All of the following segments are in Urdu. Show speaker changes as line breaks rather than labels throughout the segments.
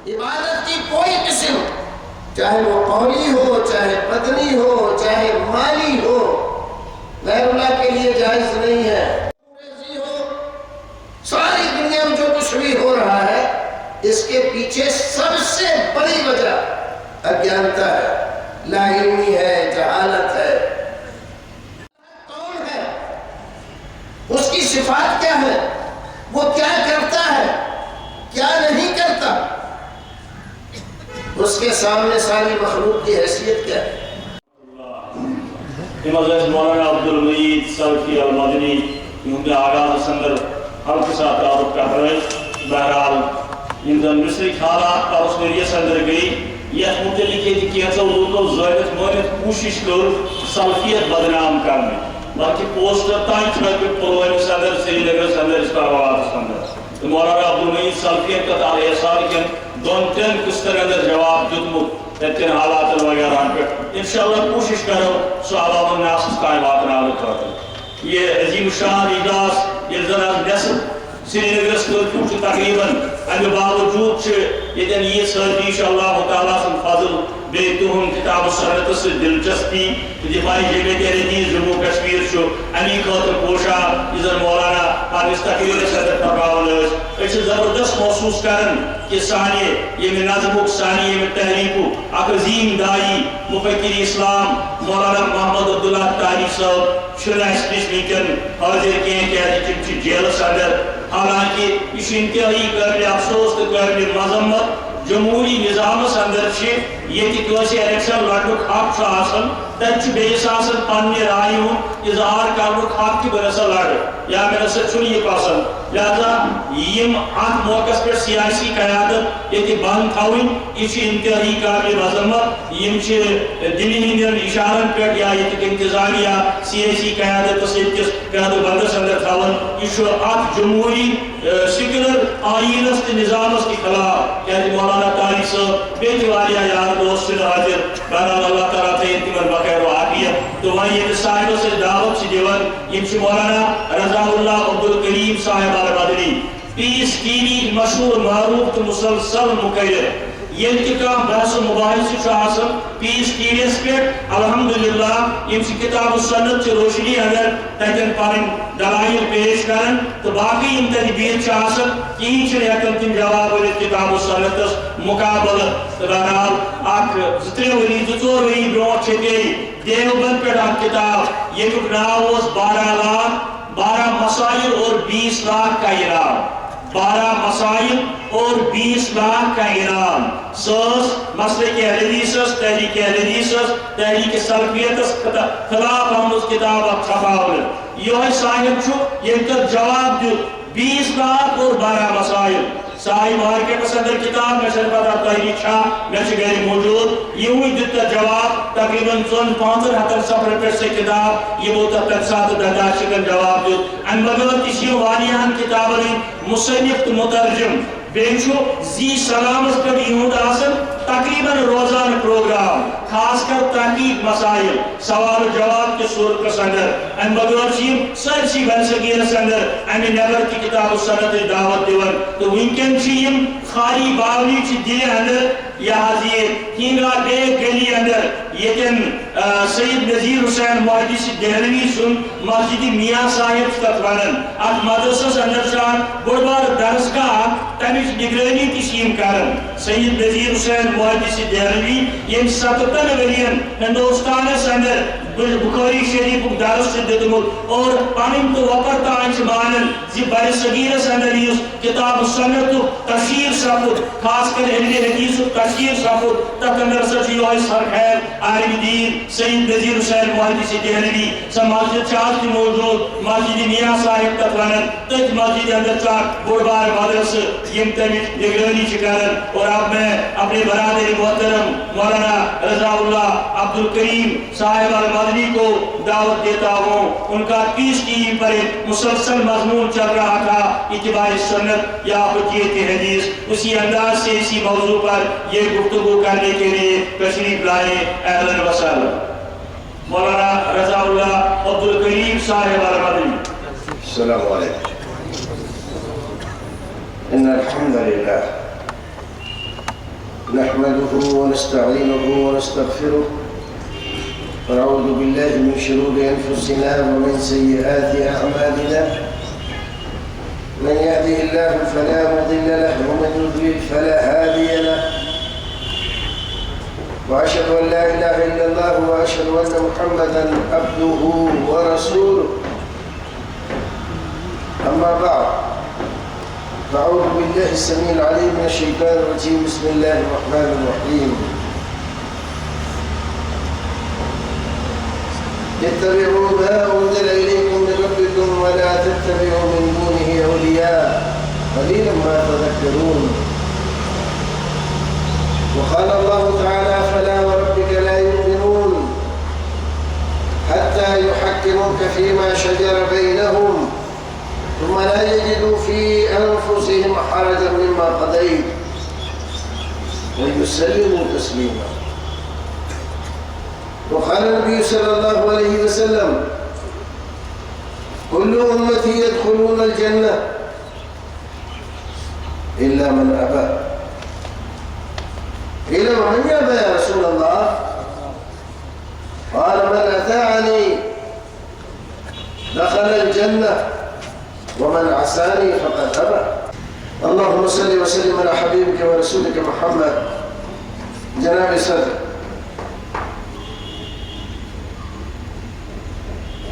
عبادت کی کوئی قسم، چاہے وہ قولی ہو، چاہے بدنی ہو، چاہے مالی ہو، غیر اللہ کے لیے جائز نہیں ہے۔ ساری دنیا میں جو کچھ بھی ہو رہا ہے اس کے پیچھے سب سے بڑی وجہ اگیانتا ہے، لا علمی ہے، جہالت ہے۔ کون ہے؟ اس کی صفات کیا ہے؟ وہ کیا کرتا ہے، کیا نہیں کرتا؟ اس کے سامنے ساری مخلوق کی حیثیت کیا ہے؟
مولانا عبدالمجید سلفی المدنی کیونکہ آغاز اندر حلقہ ساتھ تعارف کر رہے بہرحال ان زن مصرک حالات کا اس میریس اندر گئی یہ متعلق یہ کیسا لوگوں ظاہرت مونت کوشش کر سلفیت بدنام کرنے بلکہ پوسٹر تائیں چھوٹے پروینس اندر سری نگر اندر اس کا آواز اندر مولانا عبدالمجید سلفیت کا تعالی احسان کے دون تین کستر اندر جواب جتمت تین حالات وغیرہ پر انشاءاللہ کوشش کرو سو عوام الناس اس قائمات نالت کرتے یہ عظیم شان اجلاس یہ زن نصف سری نگرس کرکیو تقریباً امی باوجود یہ سردی انشاءاللہ تعالیٰ سن فضل بے تہم کتاب و سنت سے دلچسپی دفاعی جمعیت حدیث جموں کشمیر امی خاطر پوشا یہ مولانا اس تقریر سے پکاؤ زبردست محسوس کرن کہ سانے یہ نظم سانی یہ تحریک عظیم دائی مفکر اسلام مولانا محمد عبداللہ تاریخ صاحب شرائس ونکن حاضر کیا جیل اندر حالانکہ یہ انتہائی قابل افسوس تو قابل مذمت جمہوری نظام اندر یہ الیکشن لڑنک حق تب بیس پنہ رائے ہند اظہار کرنک حق کہ بہ لڑ یا مے نسا یہ پسند لہذا یم ات موقع پہ سیاسی قیادت یہ بند تھوین یہ انتہائی قابل مذمت یم دلی ہندین اشارن پہ یا یہ انتظامیہ سیاسی قیادت کس قیادت بندس اندر تھوان یہ ات جمہوری سیکولر آئینس تو نظامس کے خلاف کیا مولانا طارق صاحب بیت واریاہ یار دوست حاضر بہرحال اللہ تعالیٰ تھین تمن بخیر و عافیت تو وہیں یہ صاحب سے دعوت سے دیون یم مولانا رضا اللہ عبدالکریم صاحب المدنی پیس ٹی مشہور معروف تو مسلسل مقرر یہ کام بحث و مباحث پیس ٹی وی پہ الحمدللہ یم کتاب و سنت سے روشنی اندر تتن پن دلائل پیش کرن تو باقی یم تدبیر کہیں ہیکن تم جواب ورت کتاب و سنت مقابل بہرحال اخ زترے وری زور وری برو دیوبند پہ کتاب یہ ناو 12 مسائل اور 20 لاکھ کا انعام 12 مسائل اور 20 لاکھ کا انعام سوس مسلک حدیث تحریک حدیث تحریک سلفیت خلاف ہم اس کتاب چھپاول یہ صاحب یہ جواب دیت 20 لاکھ اور 12 مسائل سائی مارکیٹ اندر کتاب میں صرف تحریک میں گھر موجود یہ دیتا جواب تقریباً 75 صفحے پر سے کتاب یہ وہ تک ساتھ درداشکن جواب دیت ان بغیر کسی وانیان کتابیں مصنف مترجم بیچو زی سلامت پر یہود آسن تقریباً روزانہ پروگرام خاص کر تحقیق مسائل سوال و جواب کے صورت کے اندر ان بغیر چیم سرسی بنسگیر اندر ان نیبر کی کتاب و سنت دعوت دیون تو ونکن چیم خالی باولی چی دل اندر یا حضیر ہنگا بے گلی اندر یکن سید نذیر حسین محدث دہلوی سن مسجد میاں صاحب تک ونن ات مدرسس اندر شان بڑبار درسگاہ تمیز نگرانی تشیم کرن سید نذیر حسین محدث دہلوی یم 77 ورین ہندوستان اندر بخاری شریف درس دیتمت اور پنن تو وپر تانچ مانن زی بر صغیر اندر یس کتاب سنت تشہیر سپد خاص کر علم حدیث تشہیر سپد تک اندر سچی ہوئی سرخیر عالم دین سید نذیر حسین محدث دہلوی سا مسجد چاہت کی موجود مسجد میاں صاحب تک ونن تک مسجد اندر چاہت بڑبار مدرس یم تمیز نگرانی چکرن اور اب میں اپنے برادر محترم مولانا رضا اللہ عبدالکریم صاحب المدنی کو دعوت دیتا ہوں ان کا پیس ٹی پر ایک مسلسل مضمون چل رہا تھا اتباع سنت یا حجیت حدیث اسی انداز سے اسی موضوع پر یہ گفتگو کرنے کے لیے تشریف لائے اہلا و سہلا مولانا رضا اللہ عبدالکریم صاحب المدنی
السلام علیکم ان الحمد للہ نحمده ونستعينه ونستغفره ونعوذ بالله من شرور أنفسنا ومن سيئات أعمالنا من يهده الله فلا مضل له ومن يضلل فلا هادي له وأشهد أن لا إله إلا الله وأشهد أن محمدا عبده ورسوله أما بعد فأعوذ بالله السميع العليم من الشيطان الرجيم بسم الله الرحمن الرحيم اتبعوا ما أنزل إليكم من ربكم ولا تتبعوا من دونه أولياء قليلا ما تذكرون وقال الله تعالى فلا وربك لا يؤمنون حتى يحكموك فيما شجر بينهم ثم لا يجدوا في أنفسهم حرجا مما قضيت ويسلموا تسليما وقال النبي صلى الله عليه وسلم كل أمتي يدخلون الجنة إلا من أبى قيل ومن يأبى يا رسول الله قال من أطاعني دخل الجنة ومن عصاني فقد أبى اللهم صل وسلم على حبيبك ورسولك محمد جناب صدر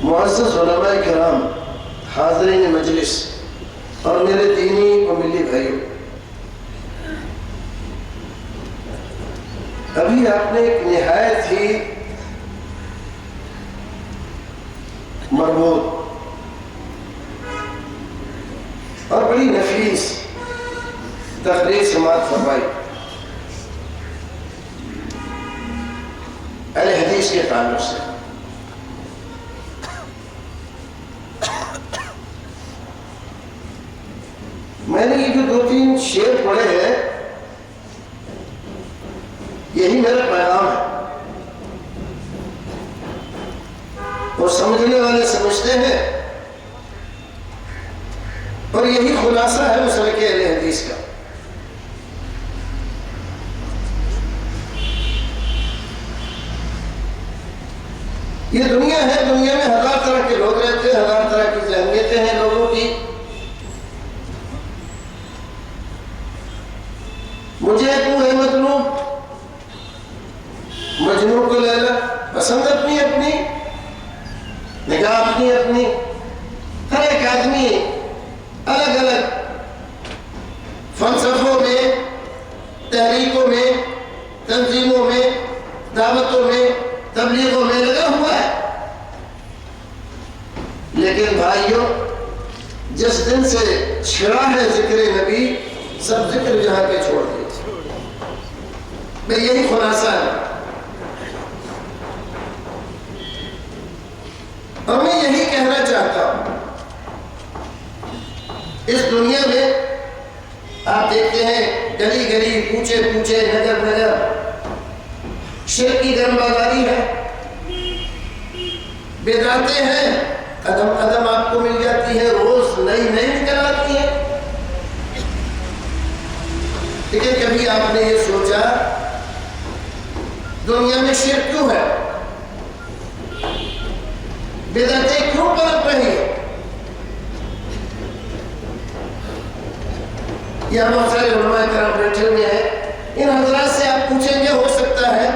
معزز علماء کرام حاضرین مجلس اور میرے دینی و ملی بھائیوں، ابھی آپ نے ایک نہایت ہی مربوط اور بڑی نفیس تقریر سماعت فرمائی اہل حدیث کے تعلق سے۔ میں نے یہ جو 2-3 شعر پڑھے ہیں یہی میرا پیغام ہے، اور سمجھنے والے سمجھتے ہیں، اور یہی خلاصہ ہے مسلک اہل حدیث کا۔ یہ دنیا ہے، دنیا میں ہزار طرح کے لوگ رہتے ہیں، ہزار طرح کی ذہنیتیں ہیں لوگوں کی۔ مجھے تو ہے مطلوب مجنون کو لیلا، پسند اپنی اپنی، نگاہ اپنی اپنی، ہر ایک آدمی الگ الگ فلسفوں میں، تحریکوں میں، تنظیموں میں، دعوتوں میں، تبلیغوں میں لگا ہوا ہے۔ لیکن بھائیوں، جس دن سے چھڑا ہے ذکر نبی، سب ذکر جہاں کے چھوڑ دیے۔ میں یہی خلاصہ ہے، اور میں یہی کہنا چاہتا ہوں۔ اس دنیا میں آپ دیکھتے ہیں گلی گلی، کوچے کوچے، نگر نگر شرک کی گرم بازاری ہے، بدعتیں ہیں، قدم قدم آپ کو مل جاتی ہیں، روز نئی نئی نکل آتی ہیں۔ لیکن کبھی آپ نے یہ سوچا دنیا میں شرک کیوں ہے؟ بدعتیں کیوں پنپ رہی ہیں؟ یہاں بہت سارے علماء کرام بیٹھے ہوئے ہیں، ان حضرات سے آپ پوچھیں گے، ہو سکتا ہے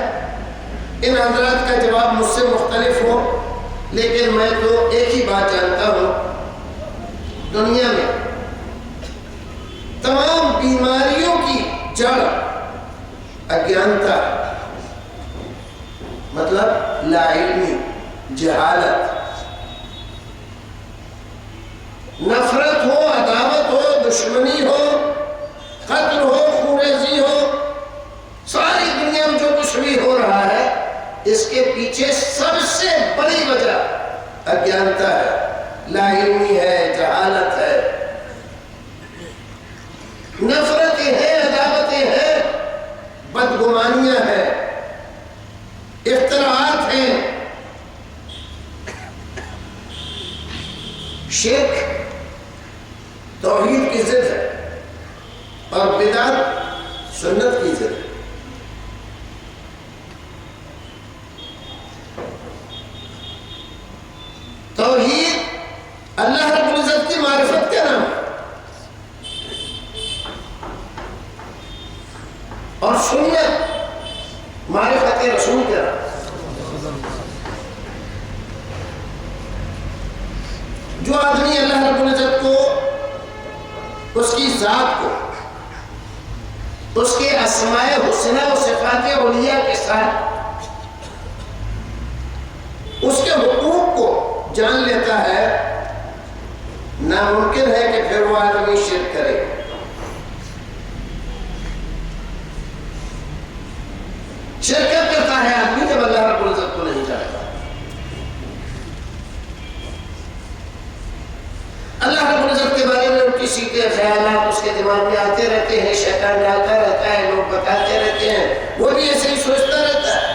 ان حضرات کا جواب مجھ سے مختلف ہو، لیکن میں تو ایک ہی بات جانتا ہوں، دنیا میں تمام بیماریوں کی جڑ اگیانتا، مطلب لا علمی، جہالت، نفرت ہو، عداوت ہو، دشمنی ہو، قتل ہو، خونریزی ہو، ساری دنیا میں جو کچھ بھی ہو رہا ہے، اس کے پیچھے سب سے بڑی وجہ اگیانتا ہے، لا علمی ہے، جہالت ہے، نفرتیں ہیں، عداوتیں ہیں، بدگمانیاں ہیں، اختراعات ہیں۔ شرک توحید کی ضد ہے، اور بدعت سنت کی ضد ہے۔ اور سنت معرفت رسول کے رہا. جو آدمی اللہ رب العزت کو، اس کی ذات کو، اس کے اسماء حسنہ و صفات علیہ کے ساتھ اس کے حقوق کو جان لیتا ہے، ناممکن ہے کہ پھر وہ آدمی شرک کرے. شرکت کرتا ہے آدمی جب اللہ رب العزت کو نہیں جانتا. اللہ رب العزت کے بارے میں ان کی سیدھے خیالات اس کے دماغ میں آتے رہتے ہیں، شیطان ڈالتا رہتا ہے، لوگ بتاتے رہتے ہیں، وہ بھی ایسے ہی سوچتا رہتا ہے.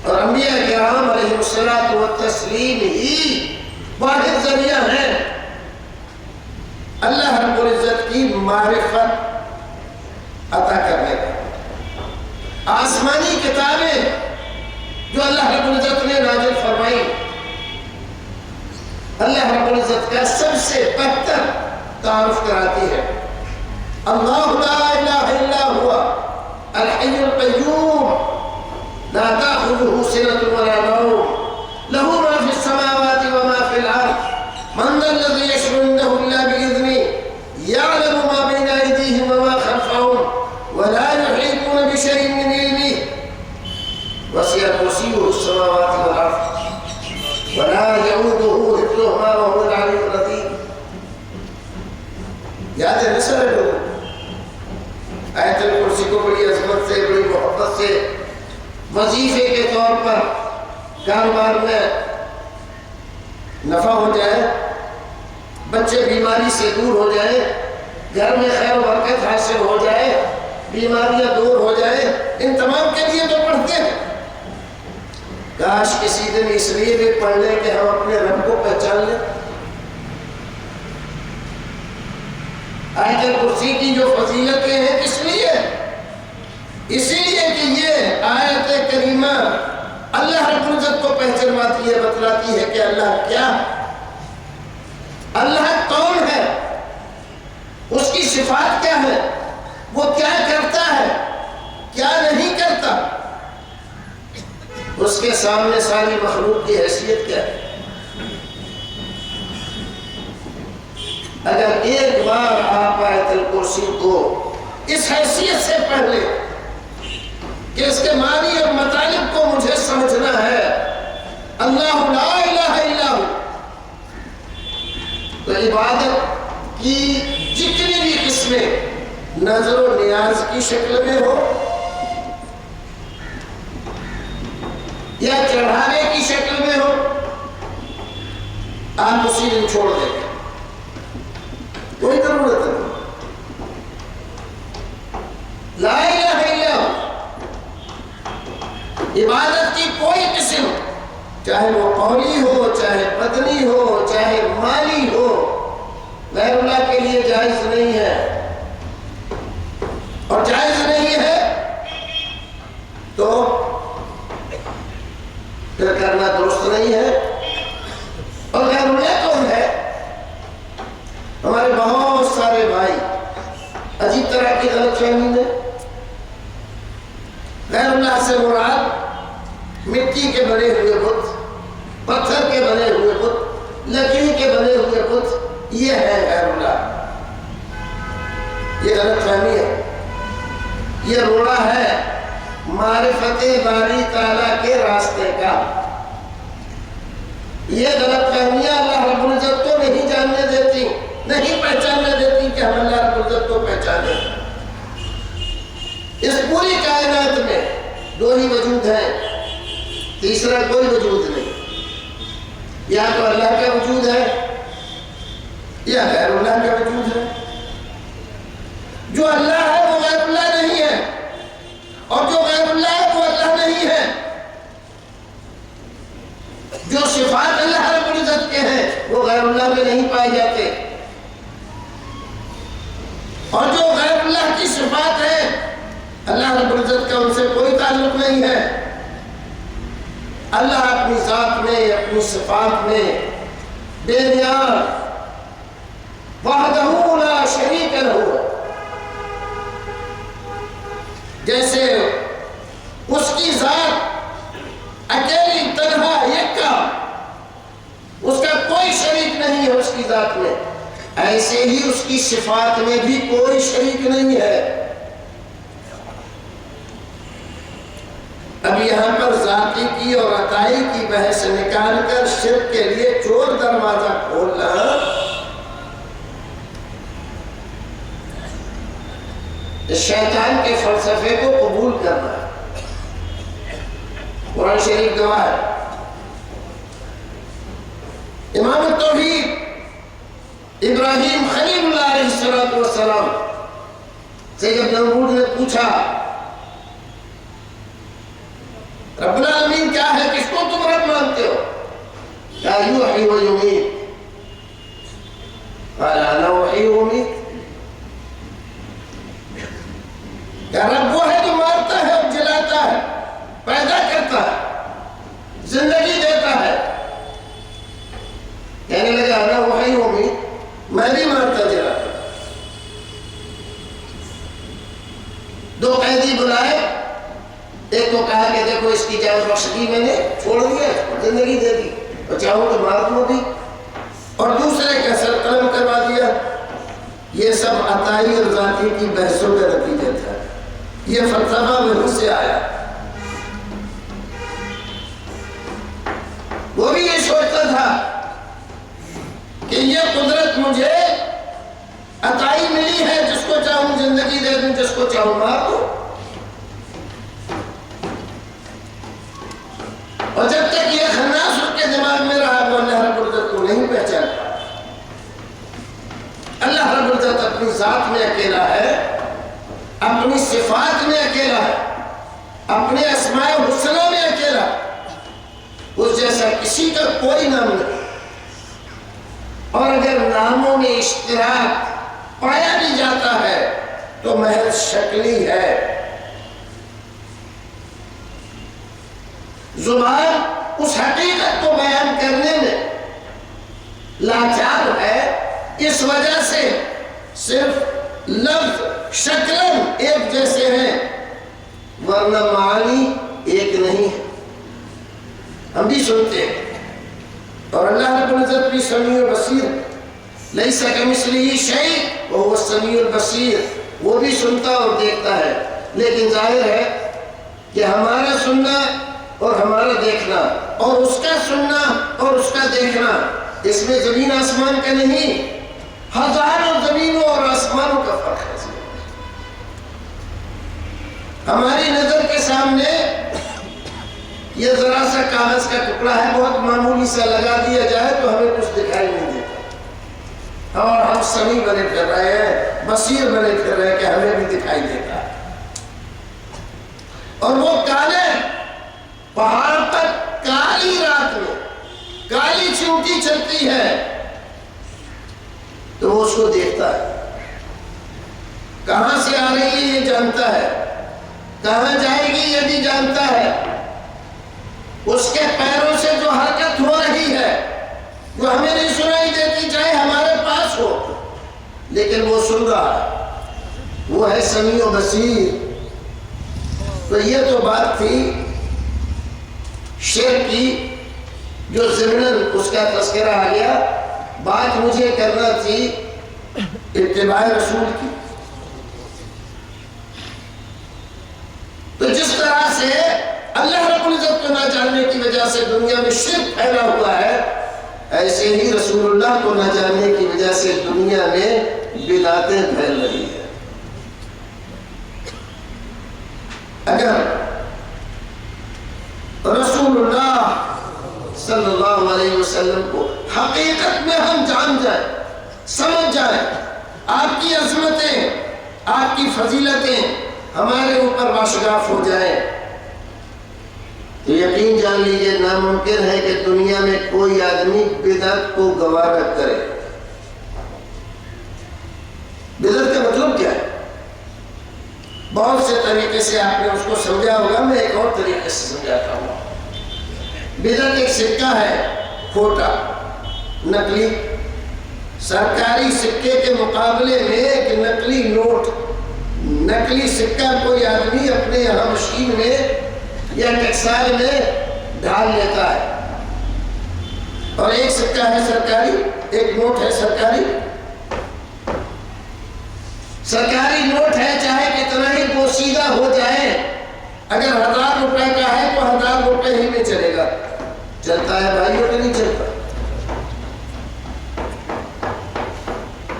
اور انبیاء کرام علیہ الصلوۃ والتسلیم ہی واحد ذریعہ ہیں اللہ رب العزت کی معرفت عطا کرنے کا. آسمانی کتابیں جو اللہ رب العزت نے نازل فرمائی، اللہ رب العزت کا سب سے بہتر تعارف کراتی ہے. اللہ لا الہ الا هو الحی القیوم لا تأخذه سنة ولا نوم له ما في السماوات وما في الأرض من ذا الذي يشفع عنده إلا بإذنه يعلم ما بين أيديهم وما خلفهم ولا يحيطون بشيء من علمه وسع كرسيه السماوات والأرض ولا يؤوده حفظهما وهو العلي العظيم. یاد ہے سارے لوگ آیت الکرسی کو بڑی عظمت سے، بڑی محبت سے وظیفے کے طور پر کاروبار میں نفع ہو جائے، بچے بیماری سے دور ہو جائے، گھر میں خیر و برکت حاصل ہو جائے، بیماریاں دور ہو جائے، ان تمام کے لیے تو پڑھتے ہیں. کاش کسی دن اس لیے بھی پڑھ لیں کہ ہم اپنے رب کو پہچان لیں. آیت الکرسی کی جو فضیلتیں ہیں کس لیے؟ اسی لیے کہ یہ آیت کریمہ اللہ رب العزت کو پہچانواتی ہے، بتلاتی ہے کہ اللہ کیا ہے، اللہ کون ہے، اس کی صفات کیا ہے، وہ کیا کرتا ہے، کیا نہیں کرتا، اس کے سامنے ساری مخلوق کی حیثیت کیا ہے. اگر ایک بار آپ آیت الکرسی کو اس حیثیت سے پڑھ لیں کہ اس کے معنی اور مطالب کو مجھے سمجھنا ہے، اللہ لا الہ الا ہو، تو عبادت کی جتنی بھی قسمیں نظر و نیاز کی شکل میں ہو یا چڑھانے کی شکل میں ہو، آپ اسی دن چھوڑ دیں گے، کوئی ضرورت نہیں. لا الہ الا ہو، عبادت کی کوئی قسم، چاہے وہ قولی ہو، چاہے بدنی ہو، چاہے مالی ہو، غیر اللہ کے لیے جائز نہیں ہے. اور جائز نہیں ہے تو پھر کرنا درست نہیں ہے. اور غیر اللہ کون ہے؟ ہمارے بہت سارے بھائی عجیب طرح کی غلط فہمی میں غیر اللہ سے مراد مٹی کے بنے ہوئے بت، پتھر کے بنے ہوئے بت، لکڑی کے بنے ہوئے بت، یہ ہے غیر اللہ. یہ غلط فہمی ہے، یہ روڑا ہے معرفت باری تعالیٰ کے راستے کا. یہ غلط فہمیاں اللہ رب العزت کو نہیں جاننے دیتی، نہیں پہچاننے دیتی کہ ہم اللہ رب العزت کو پہچانے. اس پوری کائنات میں دو ہی وجود ہیں، تیسرا کوئی وجود نہیں. یا تو اللہ کا وجود ہے یا غیر اللہ کا وجود ہے. جو اللہ ہے وہ غیر اللہ نہیں ہے، اور جو غیر اللہ ہے وہ اللہ نہیں ہے. جو صفات اللہ رب العزت کے ہیں وہ غیر اللہ میں نہیں پائے جاتے، اور جو غیر اللہ کی صفات ہے اللہ رب العزت کا ان سے کوئی تعلق نہیں ہے. اللہ اپنی ذات میں، اپنی صفات میں بے نیاز، وحدہ لا شریک لہ، ایسے ہی اس کی صفات میں بھی کوئی شریک نہیں ہے۔ اب یہاں پر ذاتی کی اور عطائی کی بحث نکال کر شرک کے لیے چور دروازہ کھولنا شیطان کے فلسفے کو قبول کرنا ہے۔ قرآن شریف گواہ ہے۔ امام التوحید ابراہیم خلیل اللہ علیہ السلام سے جب نمرود نے پوچھا رب العالمین کیا ہے، کس کو تم رب مانتے ہو؟ کہا یحیی و یمیت۔ قال انا احیی و امیت۔ کیا رب وہ ہے جو مارتا ہے اور جلاتا ہے، پیدا کرتا ہے، زندگی دیتا ہے؟ کہنے لگا انا احیی و امیت، میں بھی مارتا جلاتا۔ دو قیدی بلائے، ایک کو کہا کہ دیکھو اس کی جان بخش دی میں نے، چھوڑ دیا، زندگی دے دی، اور چاہوں تو مار دوں بھی، اور دوسرے کا سر قلم کروا دیا۔ یہ سب عطائی اور ذاتی کی بحثوں کا نتیجہ تھا۔ یہ فلسفہ وہیں سے آیا۔ وہ بھی یہ سوچتا تھا کہ یہ قدرت مجھے عطائی ملی ہے، جس کو چاہوں زندگی دے دوں، جس کو چاہوں مار دوں۔ اور جب تک یہ خناس اس کے دماغ میں رہا وہ اللہ رب العزت کو نہیں پہچان پایا۔ اللہ رب العزت اپنی ذات میں اکیلا ہے، اپنی صفات میں اکیلا ہے، اپنے اسماء الحسنی میں اکیلا، اس جیسا کسی کا کوئی نام نہیں۔ اور اگر ناموں میں اشتراک پایا بھی جاتا ہے تو محض شکلی ہے۔ زبان اس حقیقت کو بیان کرنے میں لاچار ہے، اس وجہ سے صرف لفظ شکلاً ایک جیسے ہیں، ورنہ معنی ایک نہیں ہے۔ ہم بھی سنتے ہیں، اور اللہ رب العزت بھی سمیع بصیر، لیس کمثلہ شیء وہو السمیع البصیر، وہ بھی سنتا اور دیکھتا ہے۔ لیکن ظاہر ہے کہ ہمارا سننا اور ہمارا دیکھنا، اور اس کا سننا اور اس کا دیکھنا، اس میں زمین آسمان کا نہیں، ہزاروں زمینوں اور آسمانوں کا فرق ہے۔ ہماری نظر کے سامنے یہ ذرا سا کاغذ کا ٹکڑا ہے، بہت معمولی سا لگا دیا جائے تو ہمیں کچھ دکھائی نہیں دیتا، اور ہم سمیع بنے پھر رہے ہیں، بصیر بنے پھر رہے ہیں کہ ہمیں بھی دکھائی دیتا ہے۔ اور وہ کالے پہاڑ پر کالی رات میں کالی چیونٹی چلتی ہے تو وہ اس کو دیکھتا ہے، کہاں سے آ رہی ہے یہ جانتا ہے، کہاں جائے گی یہ بھی جانتا ہے، اس کے پیروں سے جو حرکت ہو رہی ہے جو ہمیں نہیں سنائی دیتی چاہے ہمارے پاس ہو، لیکن وہ سن رہا ہے، وہ ہے سمیع و بصیر۔ تو یہ تو بات تھی شرک کی جو ضمناً اس کا تذکرہ آ گیا۔ بات مجھے کرنا تھی اتباع رسول کی۔ تو جس طرح سے اللہ رب العزت کو نہ جاننے کی وجہ سے دنیا میں شرک پھیلا ہوا ہے، ایسے ہی رسول اللہ کو نہ جاننے کی وجہ سے دنیا میں بدعتیں پھیل رہی ہیں۔ اگر رسول اللہ صلی اللہ علیہ وسلم کو حقیقت میں ہم جان جائیں، سمجھ جائیں، آپ کی عظمتیں، آپ کی فضیلتیں ہمارے اوپر واشگاف ہو جائیں، تو یقین جان لیجئے ناممکن ہے کہ دنیا میں کوئی آدمی بدعت کو گوارا کرے۔ بدعت کا مطلب کیا ہے؟ بہت سے طریقے سے آپ نے اس کو سمجھا ہوگا، میں ایک اور طریقے سے سمجھاتا ہوں۔ بدعت ایک سکہ ہے کھوٹا، نقلی، سرکاری سکے کے مقابلے میں ایک نقلی نوٹ، نقلی سکہ کوئی آدمی اپنے یہاں مشین میں یا ٹیکسائل میں ڈال لیتا ہے، اور ایک سکہ ہے سرکاری، ایک نوٹ ہے سرکاری، سرکاری نوٹ ہے چاہے کتنا ہی پوشیدہ ہو جائے، اگر 1000 روپے کا ہے تو 1000 روپے ہی میں چلے گا. چلتا ہے بھائیوں کہ نہیں چلتا؟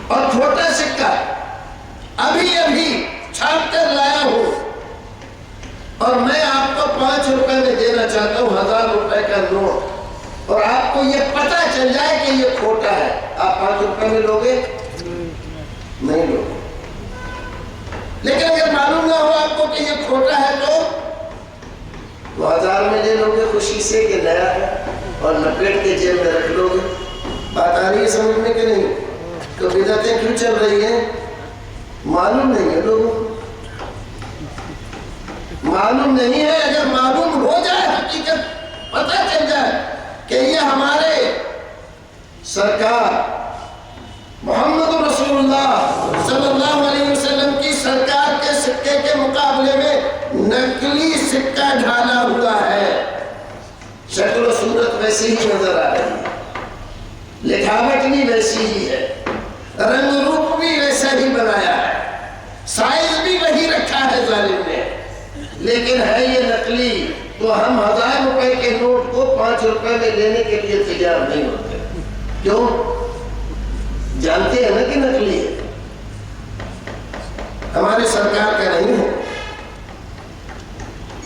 اور چھوٹا سکہ ابھی ابھی چھاپ کر لایا ہوں اور میں آپ کو 5 روپے میں دینا چاہتا ہوں 1000 روپے کا نوٹ، اور آپ کو یہ پتہ چل جائے کہ یہ کھوٹا ہے، آپ 5 روپے میں لوگے؟ نہیں لوگے. لیکن اگر معلوم نہ ہو آپ کو کہ یہ کھوٹا ہے تو 1000 میں لے لوگے خوشی سے کہ نیا ہے، اور لپیٹ کے جیب میں رکھ لوگے. بات آ رہی ہے سمجھ میں کہ نہیں؟ تو بدعتیں کیوں چل رہی ہیں؟ معلوم نہیں ہے لوگوں کو، معلوم نہیں ہے. اگر معلوم ہو جائے، حقیقت پتہ چل جائے کہ یہ ہمارے سرکار محمد رسول اللہ صلی اللہ علیہ وسلم کی سرکار کے سکے کے مقابلے میں نقلی سکہ ڈھالا ہوا ہے، شکل و صورت ویسی ہی نظر آ رہی ہے، لکھاوٹ بھی ویسی ہی ہے، رنگ روپ بھی ویسا ہی بنایا ہے، سائز بھی وہی رکھا ہے ظالم نے، لیکن ہے یہ نقلی. تو ہم 1000 روپے کے نوٹ کو 5 روپے میں لینے کے لیے تیار نہیں ہوتے. کیوں؟ جانتے ہیں نا کہ نقلی ہے، ہمارے سرکار کا نہیں ہے.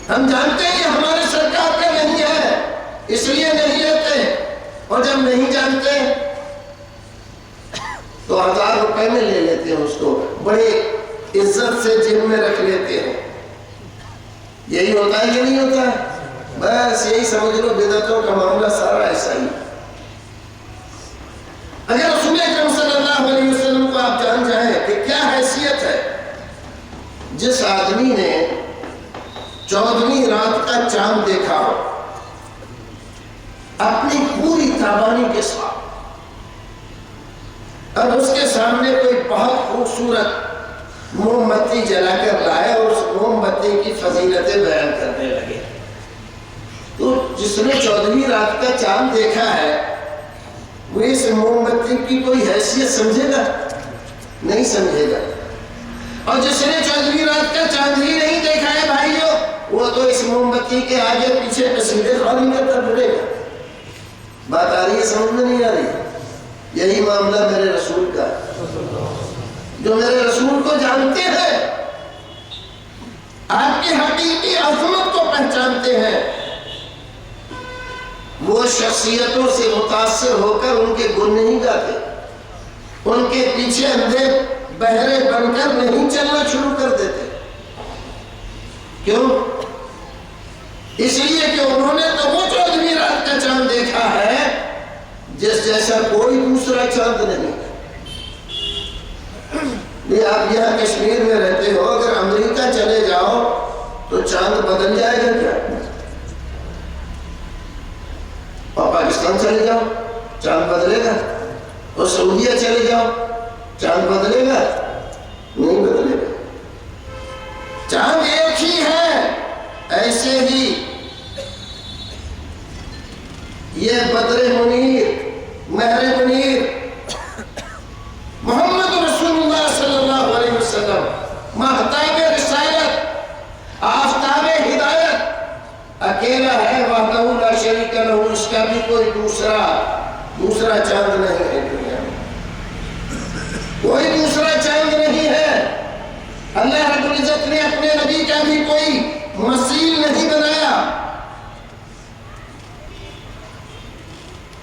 ہم جانتے ہیں یہ ہمارے سرکار کا نہیں ہے، اس لیے نہیں لیتے. اور جب نہیں جانتے تو 1000 روپے میں لے لیتے ہیں، اس کو بڑے عزت سے جیب میں رکھ لیتے ہیں. یہی ہوتا ہے کہ نہیں ہوتا ہے؟ بس یہی سمجھ لو بدعتوں کا معاملہ سارا ایسا ہی. اگر رسول اکرم صلی اللہ علیہ وسلم کو آپ جان جائیں کہ کیا حیثیت ہے، جس آدمی نے 14ویں رات کا چاند دیکھا ہو اپنی پوری تابانی کے ساتھ، اب اس کے سامنے کوئی بہت خوبصورت موم بتی جلا کر لائے اور اس موم بتی کی فضیلتیں بیان کرنے لگے، تو جس نے 14ویں رات کا چاند دیکھا ہے وہ اس موم بتی کی کوئی حیثیت سمجھے گا؟ نہیں سمجھے گا. اور جس نے 14ویں رات کا چاند ہی نہیں دیکھا ہے بھائیو، وہ تو اس موم بتی کے آگے پیچھے قصیدے خوانی کرتا پھرے گا. بات آ رہی ہے سمجھ میں نہیں آ رہی؟ یہی معاملہ میرے رسول کا ہے. جو میرے رسول کو جانتے ہیں، آپ کی حقیقی عظمت کو پہچانتے ہیں، وہ شخصیتوں سے متاثر ہو کر ان کے گن نہیں گاتے، ان کے پیچھے اندھے بہرے بن کر نہیں چلنا شروع کر دیتے. کیوں؟ اس لیے کہ انہوں نے تو وہ 14ویں رات کا چاند دیکھا ہے جس جیسا کوئی دوسرا چاند نہیں. آپ یہاں کشمیر میں رہتے ہو، اگر امریکہ چلے جاؤ تو چاند بدل جائے گا کیا؟ اور پاکستان چلے جاؤ چاند بدلے گا؟ اور سعودیہ چلے جاؤ چاند بدلے گا؟ نہیں بدلے گا. چاند ایک ہی ہے. ایسے ہی یہ بدر منیر، مہر منیر محمد رسول اللہ صلی اللہ علیہ وسلم، مہتاب رسالت، آفتاب ہدایت، اکیلا ہے، وحدہ لا شریک لہ، اس کا بھی کوئی دوسرا چاند نہیں ہے دنیا میں، کوئی دوسرا چاند نہیں ہے. اللہ رب العزت نے اپنے نبی کا بھی کوئی مثیل نہیں بنایا.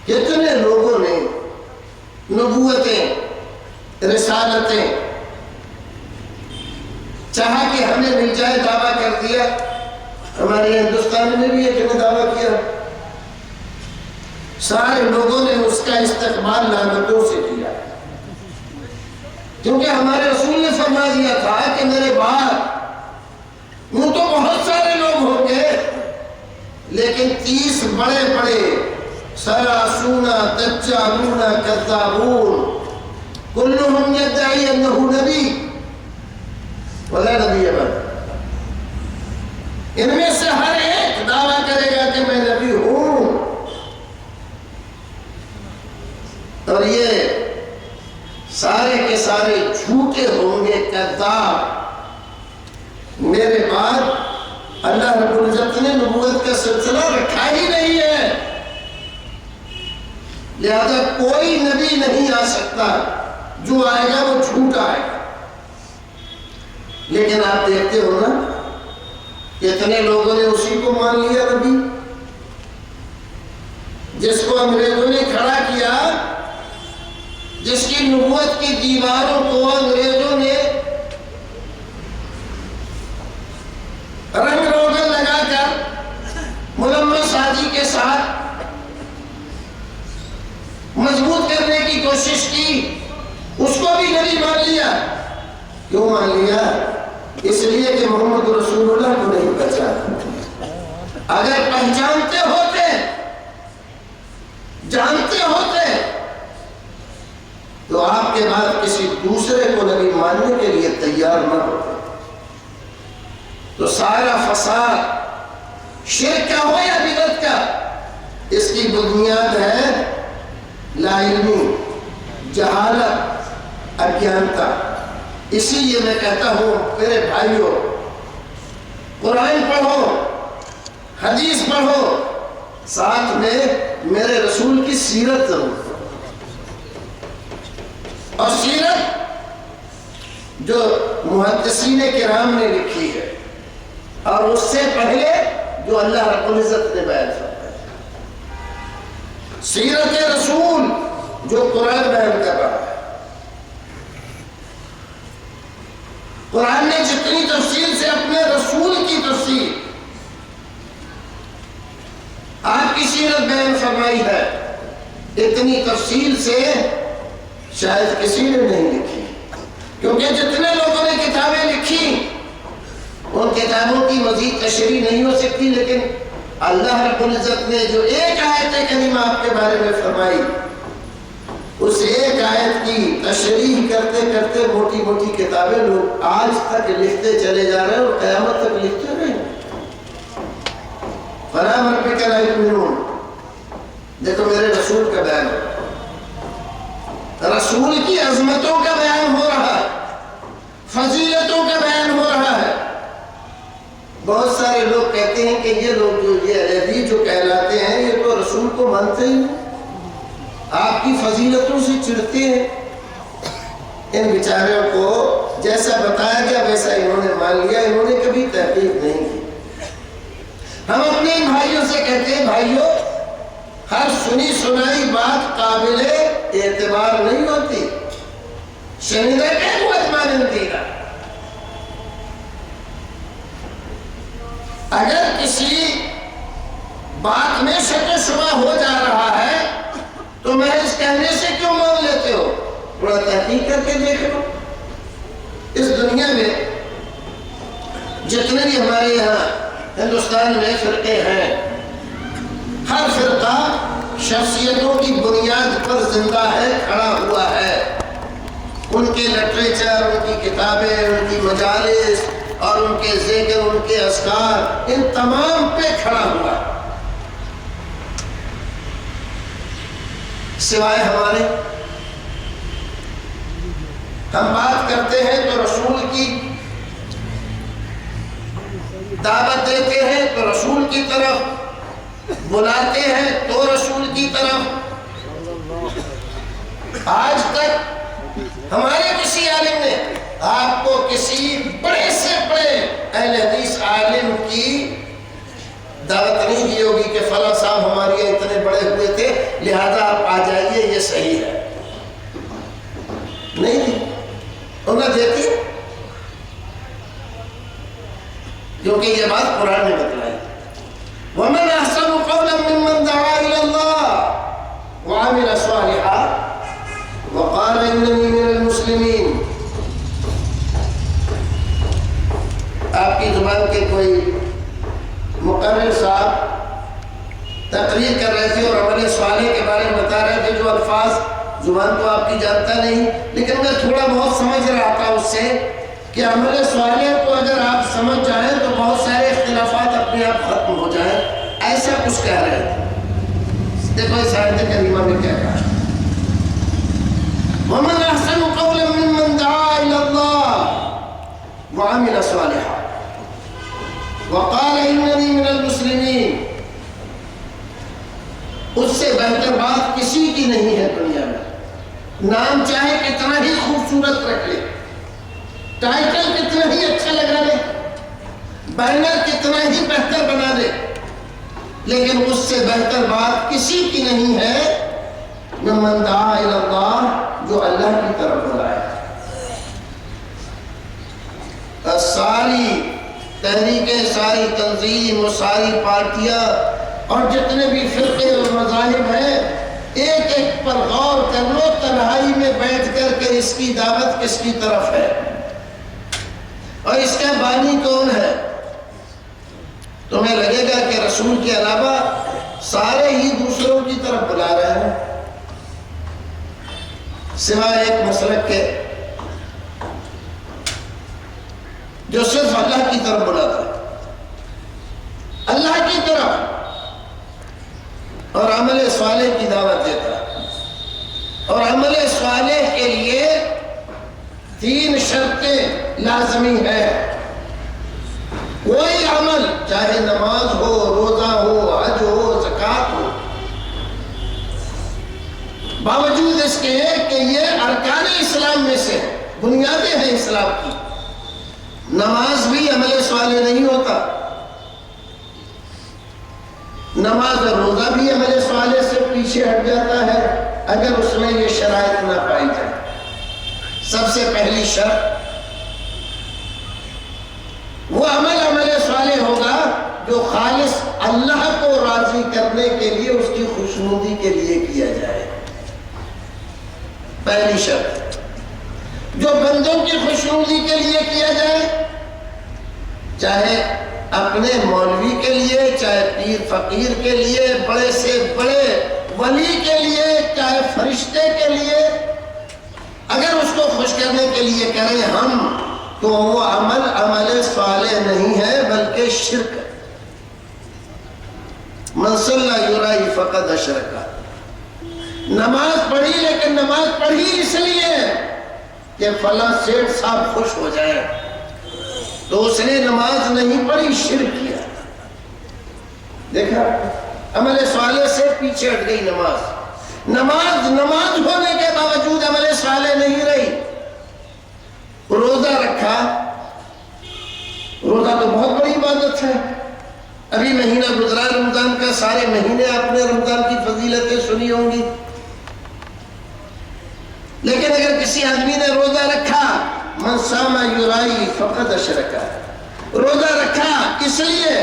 کتنے لوگوں نے نبوتیں، رسالتیں چاہا کہ ہمیں مل جائے، دعویٰ کر دیا. ہمارے ہندوستان میں بھی ایک نے دعویٰ کیا، سارے لوگوں نے اس کا استقبال لعنتوں سے کیا، کیونکہ ہمارے رسول نے فرما دیا تھا کہ میرے بعد وہ تو بہت سارے لوگ ہوں گے، لیکن 30 بڑے بڑے سلاسون دجالون کذابون کلہم یدعی انہ نبی ولا نبی بعد. ان میں سے ہر ایک دعویٰ کرے گا کہ میں نبی ہوں، اور یہ سارے کے سارے جھوٹے ہوں گے، اللہ رب العزت نے نبوت کا سلسلہ رکھا ہی نہیں ہے، لہذا کوئی نبی نہیں آ سکتا، جو آئے گا وہ جھوٹ آئے گا۔ لیکن آپ دیکھتے ہو نا کتنے لوگوں نے اسی کو مان لیا نبی، جس کو انگریزوں نے کھڑا کیا، جس کی نبوت کی دیواروں کو انگریزوں نے رنگ روغن لگا کر ملمس سازی کے ساتھ مضبوط کرنے کی کوشش کی، اس کو بھی نبی مان لیا۔ کیوں مان لیا؟ اس لیے کہ محمد رسول اللہ کو نہیں پہچانا۔ اگر پہچانتے ہوتے، جانتے ہوتے، تو آپ کے بعد کسی دوسرے کو نبی ماننے کے لیے تیار نہ ہوتے۔ تو سارا فساد شرک کا ہو یا بدعت کا، اس کی بنیاد ہے لا علمی، جہالت، اگیانتا۔ اسی لیے میں کہتا ہوں میرے بھائیوں، قرآن پڑھو، حدیث پڑھو، ساتھ میں میرے رسول کی سیرت ضرور پڑھو۔ اور سیرت جو محدثین کرام نے لکھی ہے، اور اس سے پہلے جو اللہ رب العزت نے بیان فرمایا، سیرت رسول جو قرآن بیان کر رہا ہے۔ قرآن نے جتنی تفصیل سے اپنے رسول کی تفصیل آپ کی سیرت بیان فرمائی ہے، اتنی تفصیل سے شاید کسی نے نہیں لکھی، کیونکہ جتنے لوگوں نے کتابیں لکھی ان کتابوں کی مزید تشریح نہیں ہو سکتی، لیکن اللہ رب العزت نے جو ایک آیت کریمہ آپ کے بارے میں فرمائی، اس ایک آیت کی تشریح کرتے کرتے موٹی موٹی کتابیں لوگ آج تک لکھتے چلے جا رہے ہیں اور قیامت تک لکھتے رہے ہیں۔ فَلَا وَرَبِّكَ لَا يُؤْمِنُونَ، دیکھو میرے رسول کا بیان ہے، رسول کی عظمتوں کا بیان ہو رہا ہے، فضیلتوں کا بیان ہو رہا ہے۔ بہت سارے لوگ کہتے ہیں کہ یہ لوگ جو یہ علیحدی جو کہلاتے ہیں، یہ تو رسول کو مانتے ہی نہیں، آپ کی فضیلتوں سے چڑھتے ہیں۔ ان بیچاروں کو جیسا بتایا گیا ویسا انہوں نے مان لیا، انہوں نے کبھی تحقیق نہیں کی۔ ہم اپنے ان بھائیوں سے کہتے ہیں، بھائیوں، ہر سنی سنائی بات قابل اعتبار نہیں ہوتی، شنیدہ کہ وہ اطمینان دیگا۔ اگر کسی بات میں شک و شبہ ہو جا رہا ہے تو محض کہنے سے کیوں مان لیتے ہو؟ تھوڑا تحقیق کر کے دیکھ لو۔ اس دنیا میں جتنے بھی ہمارے یہاں ہندوستان میں فرقے ہیں، ہر فرقہ شخصیتوں کی بنیاد پر زندہ ہے، کھڑا ہوا ہے۔ ان کے لٹریچر، ان کی کتابیں، ان کی مجالس اور ان کے ذکر، ان کے اذکار، ان تمام پہ کھڑا ہوا ہے۔ سوائے ہمارے، ہم بات کرتے ہیں تو رسول کی دعوت دیتے ہیں تو رسول کی طرف، بلاتے ہیں تو رسول کی طرف۔ آج تک ہمارے کسی عالم نے آپ کو کسی بڑے سے بڑے اہل حدیث عالم کی دعوت نہیں دی ہوگی کہ فلاں صاحب ہمارے یہاں اتنے بڑے ہوئے تھے لہذا آپ آ جائیے، یہ صحیح ہے، نہیں دی انہیں دیتی، کیونکہ یہ بات قرآن نے بتلائی۔ وَمَنْ أَحْسَنُ قَوْلًا مِّمَّنْ دَعَا إِلَى اللَّهِ وَعَمِلَ صَالِحًا وَقَالَ إِنَّنِي مِنَ الْمُسْلِمِينَ۔ آپ کی زبان کے کوئی مقرر صاحب تقریر کر رہے تھے اور عمل صالح کے بارے میں بتا رہے تھے، جو الفاظ زبان تو آپ کی جانتا نہیں، لیکن میں تھوڑا بہت سمجھ رہا تھا اس سے کہ عمل صالح کو اگر آپ سمجھ جائیں تو بہت سارے اختلافات اپنے آپ ختم ہو جائیں، ایسا کچھ کہہ رہے تھے۔ دیکھو اس آیت کریمہ میں کیا کہا، وَمَنْ أَحْسَنُ قَوْلًا مِّمَّنْ دَعَا إِلَى اللَّهِ وَعَمِلَ صَالِحًا وقال اننی من المسلمین، اس سے بہتر بات کسی کی نہیں ہے دنیا میں۔ نام چاہے کتنا ہی خوبصورت رکھ لے، ٹائٹل کتنا ہی اچھا لگا لے، بینر کتنا ہی بہتر بنا دے، لیکن اس سے بہتر بات کسی کی نہیں ہے من دعا الی اللہ، جو اللہ کی طرف بلائے۔ ساری تحریکیں، ساری تنظیم، ساری پارٹیاں اور جتنے بھی فرقے اور مذاہب ہیں، ایک ایک پر غور کر لو تنہائی میں بیٹھ کر کے اس کی دعوت کس کی طرف ہے اور اس کا بانی کون ہے۔ تمہیں لگے گا کہ رسول کے علاوہ سارے ہی دوسروں کی طرف بلا رہے ہیں، سوائے ایک مسلک کے جو صرف اللہ کی طرف بلاتا ہے، اللہ کی طرف، اور عمل صالح کی دعوت دیتا ہے۔ اور عمل صالح کے لیے 3 شرطیں لازمی ہیں۔ کوئی عمل، چاہے نماز ہو، روزہ ہو، حج ہو، زکوٰۃ ہو، باوجود اس کے کہ یہ ارکان اسلام میں سے بنیادیں ہیں اسلام کی، نماز بھی عمل صالح نہیں ہوتا، نماز اور روزہ بھی عمل صالح سے پیچھے ہٹ جاتا ہے اگر اس میں یہ شرائط نہ پائی جائے۔ سب سے پہلی شرط، وہ عمل صالح ہوگا جو خالص اللہ کو راضی کرنے کے لیے، اس کی خوشنودی کے لیے کیا جائے۔ پہلی شرط، جو بندوں کی خوشنودی کے لیے کیا جائے، چاہے اپنے مولوی کے لیے، چاہے پیر فقیر کے لیے، بڑے سے بڑے ولی کے لیے، چاہے فرشتے کے لیے، اگر اس کو خوش کرنے کے لیے کریں ہم، تو وہ عمل صالح نہیں ہے بلکہ شرک ہے۔ من صلی یرائی فقد اشرک، نماز پڑھی لیکن نماز پڑھی اس لیے کہ فلاں سیٹھ صاحب خوش ہو جائے، تو اس نے نماز نہیں پڑھی، شرک کیا۔ دیکھا، عمل صالح سے پیچھے ہٹ گئی نماز ہونے کے باوجود عمل صالح نہیں رہی۔ روزہ رکھا، روزہ تو بہت بڑی عبادت ہے، ابھی مہینہ گزرا رمضان کا، سارے مہینے آپ نے رمضان کی فضیلتیں سنی ہوں گی، لیکن اگر کسی آدمی نے روزہ رکھا، من صام یرائی فقد اشرک، روزہ رکھا اس لیے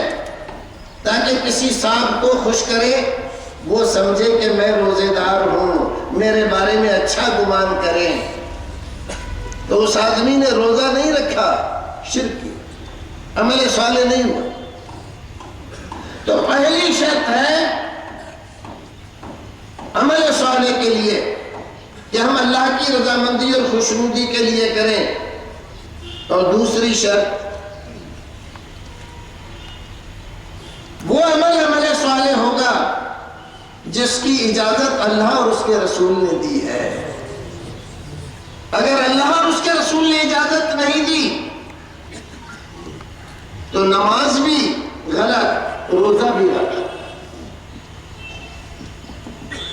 تاکہ کسی صاحب کو خوش کرے، وہ سمجھے کہ میں روزے دار ہوں، میرے بارے میں اچھا گمان کریں، تو اس آدمی نے روزہ نہیں رکھا، شرک کی، عمل صالح نہیں ہوا۔ تو پہلی شرط ہے عمل صالح کے لیے کہ ہم اللہ کی رضامندی اور خوشنودی کے لیے کریں، اور دوسری شرط، وہ عمل صالح ہوگا جس کی اجازت اللہ اور اس کے رسول نے دی ہے۔ اگر اللہ اور اس کے رسول نے اجازت نہیں دی تو نماز بھی غلط، روزہ بھی غلط۔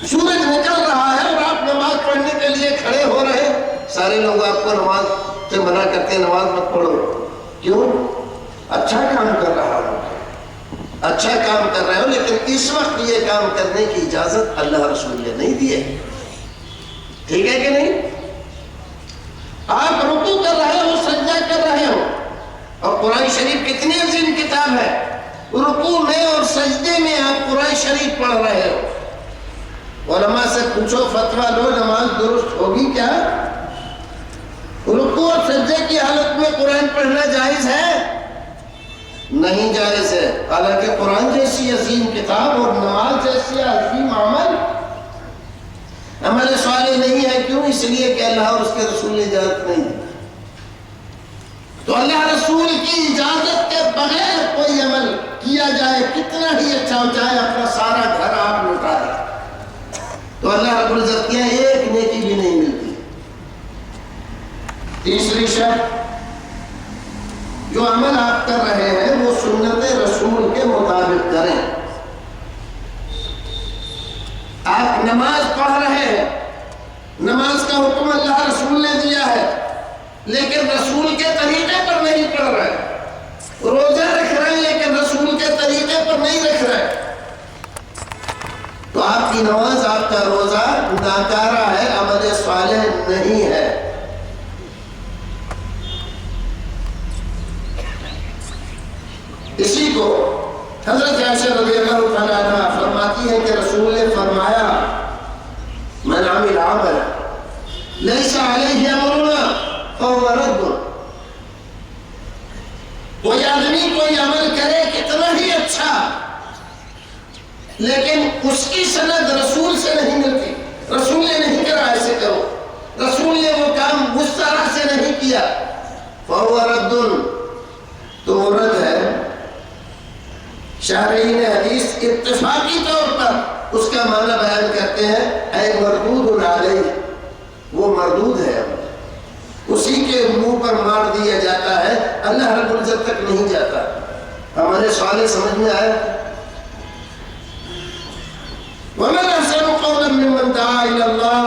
سورج نکل رہا ہے اور آپ نماز پڑھنے کے لیے کھڑے ہو رہے ہیں، سارے لوگ آپ کو نماز سے منع کرتے ہیں، نماز مت پڑھو، کیوں؟ اچھا کام کر رہا ہو، اچھا کام کر رہے ہو، لیکن اس وقت یہ کام کرنے کی اجازت اللہ رسول نے نہیں دی ہے، ٹھیک ہے کہ نہیں؟ آپ رکوع کر رہے ہو، سجدہ کر رہے ہو، اور قرآن شریف کتنی عظیم کتاب ہے، رکوع میں اور سجدے میں آپ قرآن شریف پڑھ رہے ہو، علماء سے پوچھو، فتویٰ لو، نماز درست ہوگی کیا؟ رکوع اور سجدے کی حالت میں قرآن پڑھنا جائز ہے؟ نہیں جائز ہے، حالانکہ قرآن جیسی عظیم کتاب اور نماز جیسی عظیم عمل صالح نہیں ہے، کیوں؟ اس لیے کہ اللہ اور اس کے رسول نے اجازت نہیں دی۔ تو اللہ رسول کی اجازت کے بغیر کوئی عمل کیا جائے، کتنا ہی اچھا ہو، چاہے اپنا سارا گھر آپ لوٹا دیں، تو اللہ رب العزت کی ایک نیکی بھی نہیں ملتی۔ تیسری شرط، جو عمل آپ کر رہے ہیں وہ سنت رسول کے مطابق کریں. آپ نماز پڑھ رہے ہیں، نماز کا حکم اللہ رسول نے دیا ہے، لیکن رسول کے طریقے پر نہیں پڑھ رہے. روزہ رکھ رہے ہیں لیکن رسول کے طریقے پر نہیں رکھ رہے، تو آپ کی نماز، آپ کا روزہ ناکارہ ہے، عمل صالح نہیں ہے. اسی کو حضرت عائشہ رضی اللہ تعالیٰ عنہ فرماتی ہے کہ رسول نے فرمایا من عمل عملا لیس علیہ امرنا فهو رد. کوئی آدمی کوئی عمل کرے کتنا ہی اچھا، لیکن اس کی سند رسول سے نہیں ملتی، رسول نے نہیں کرا ایسے کرو، رسول نے وہ کام اس طرح سے نہیں کیا، فهو رد، تو وہ رد ہے. شارحین حدیث اتفاقی طور پر اس کا معنی بیان کرتے ہیں اے مردود علیہ، وہ مردود ہے، اسی کے منہ پر مار دیا جاتا ہے، اللہ رب العزت تک نہیں جاتا. ہمارے سوال سمجھ میں آیا؟ وَمَنْ أَحْسَنُ قَوْلًا مِّمَّنْ دَعَا إِلَى اللَّهِ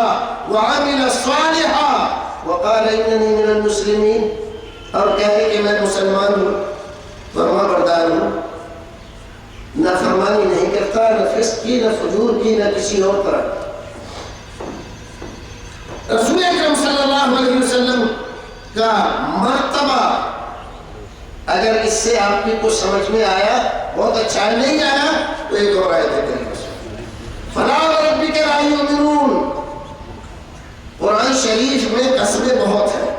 وَعَمِلَ صَالِحًا وَقَالَ إِنَّنِي مِنَ الْمُسْلِمِينَ، اور کہے کہ میں مسلمان ہوں، فرما بردار ہوں، نہ فرمانی نہیں کرتا، نہ فسق کی، نہ فجور کی، نہ کسی اور طرح. رسول اکرم صلی اللہ علیہ وسلم کا مرتبہ اگر اس سے آپ کی کچھ سمجھ میں آیا، بہت اچھا، نہیں آیا تو ایک اور آیت کریم فَلَا وَرَبِّكَ لَا يُؤْمِنُونَ. قرآن شریف میں قسمیں بہت ہیں،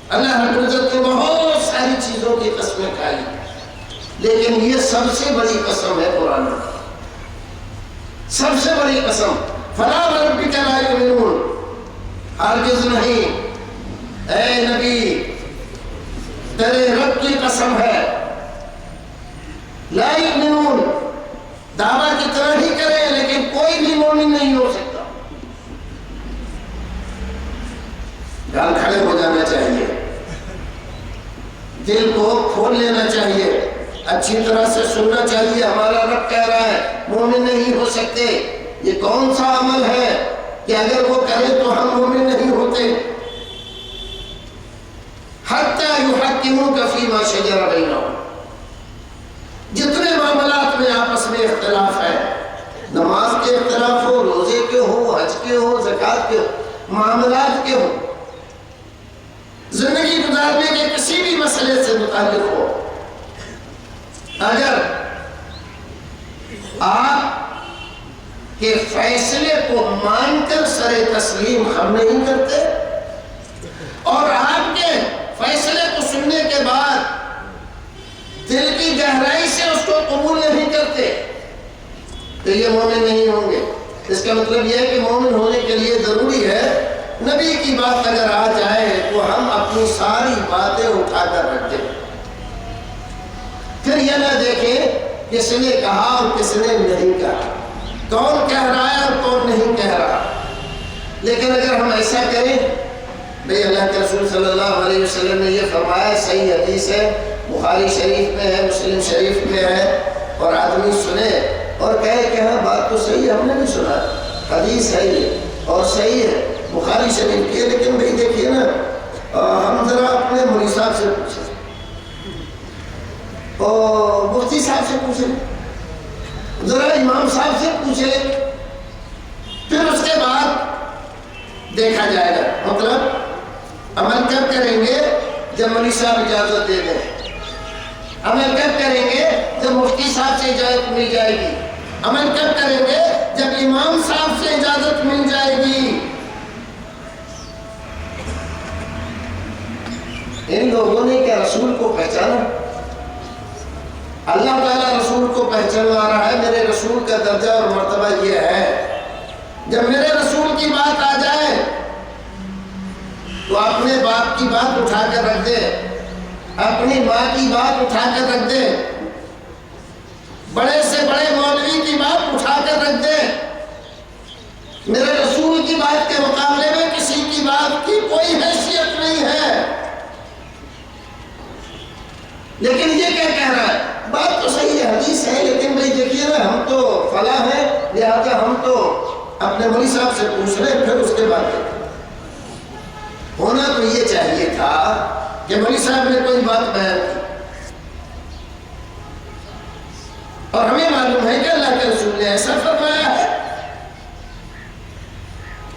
اللہ رب العزت نے بہت ساری چیزوں کی قسمیں کھائی، لیکن یہ سب سے بڑی قسم ہے قرآن میں، سب سے بڑی قسم. فَلَا وَرَبِّكَ لَا يُؤْمِنُونَ، ہرگز نہیں اے نبی، تیرے رب کی قسم ہے. لا یؤمنون، دعویٰ کتنا ہی کرے لیکن کوئی بھی مومن نہیں ہو سکتا. گال کھڑے ہو جانا چاہیے، دل کو کھول لینا چاہیے، اچھی طرح سے سننا چاہیے. ہمارا رب کہہ رہا ہے مومن نہیں ہو سکتے. یہ کون سا عمل ہے کہ اگر وہ کرے تو ہم مومن نہیں ہوتے؟ حَتَّى يُحَكِّمُوكَ فِي مَا شَجَرَ بَيْنَهُمْ، جتنے معاملات میں آپس میں اختلاف ہے، نماز کے اختلاف ہو، روزے کے ہو، حج کے ہو، زکوٰۃ کے ہو، معاملات کے ہو، زندگی گزارنے کے کسی بھی مسئلے سے متعلق ہو، اگر آپ کے فیصلے کو مان کر سر تسلیم ہم نہیں کرتے اور آپ کے فیصلے کو سننے کے بعد دل کی گہرائی سے اس کو قبول نہیں کرتے تو یہ مومن نہیں ہوں گے. اس کا مطلب یہ ہے کہ مومن ہونے کے لیے ضروری ہے نبی کی بات اگر آ جائے تو ہم اپنی ساری باتیں اٹھا کر رکھ دیں، پھر یہ نہ دیکھیں کس نے کہا اور کس نے نہیں کہا، کون کہہ رہا ہے اور کون نہیں کہہ رہا. لیکن اگر ہم ایسا کریں، بھئی اللہ کے رسول صلی اللہ علیہ وسلم نے یہ فرمایا، صحیح حدیث ہے، بخاری شریف میں ہے، مسلم شریف میں ہے، اور آدمی سنے اور کہے کہ ہاں بات تو صحیح ہے، ہم نے بھی سنا، حدیث ہے یہ اور صحیح ہے، بخاری شریف کی ہے، لیکن بھئی دیکھیے نا، ہم ذرا اپنے مولوی صاحب سے پوچھیں اور مفتی صاحب سے پوچھیں، ذرا امام صاحب سے پوچھیں، پھر اس کے بعد دیکھا جائے گا. مطلب عمل کب کریں گے؟ جب مولوی صاحب اجازت دے دیں. عمل کب کریں گے؟ جب مفتی صاحب سے اجازت مل جائے گی. عمل کب کریں گے؟ جب امام صاحب سے اجازت مل جائے گی. ان لوگوں نے کیا رسول کو پہچانا؟ اللہ تعالیٰ رسول کو پہچانا رہا ہے. میرے رسول کا درجہ اور مرتبہ یہ ہے، جب میرے رسول کی بات آ جائے تو اپنے باپ کی بات اٹھا کر رکھ دے، اپنی ماں کی بات اٹھا کر رکھ دے، بڑے سے بڑے مولوی کی بات اٹھا کر رکھ دے. میرے رسول کی بات کے مقابلے میں کسی کی بات کی کوئی حیثیت نہیں ہے. لیکن یہ کیا کہہ رہا ہے؟ بات تو صحیح ہے، حدیث ہے، لیکن بھائی دیکھیے نا، ہم تو فلاں ہیں، لہٰذا ہم تو اپنے مولوی صاحب سے پوچھ رہے ہیں، پھر اس کے بعد دیکھیں۔ ہونا تو یہ چاہیے تھا کہ مولوی صاحب نے کوئی بات بیان کی اور ہمیں معلوم ہے کہ اللہ کے رسول نے ایسا فرمایا ہے،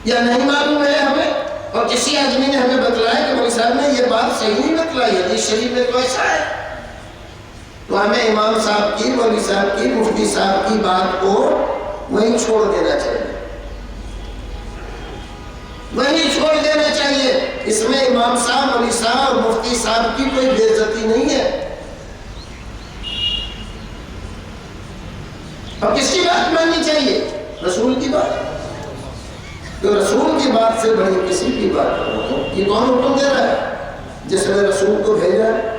یا نہیں معلوم ہے ہمیں، اور کسی آدمی نے ہمیں بتلایا کہ مولوی صاحب نے یہ بات صحیح نہیں بتلائی، حدیث شریف میں تو ایسا ہے، تو ہمیں امام صاحب کی، مولوی صاحب کی، مفتی صاحب کی بات کو وہیں چھوڑ دینا چاہیے، وہیں چھوڑ دینا چاہیے۔ اس میں امام صاحب، مولوی صاحب اور مفتی صاحب کی کوئی بے عزتی نہیں ہے۔ اور کس کی بات ماننی چاہیے؟ رسول کی بات، تو رسول کی بات سے بڑی کسی کی بات کرو۔ یہ کون حکم دے رہا ہے؟ جس نے رسول کو بھیجا ہے،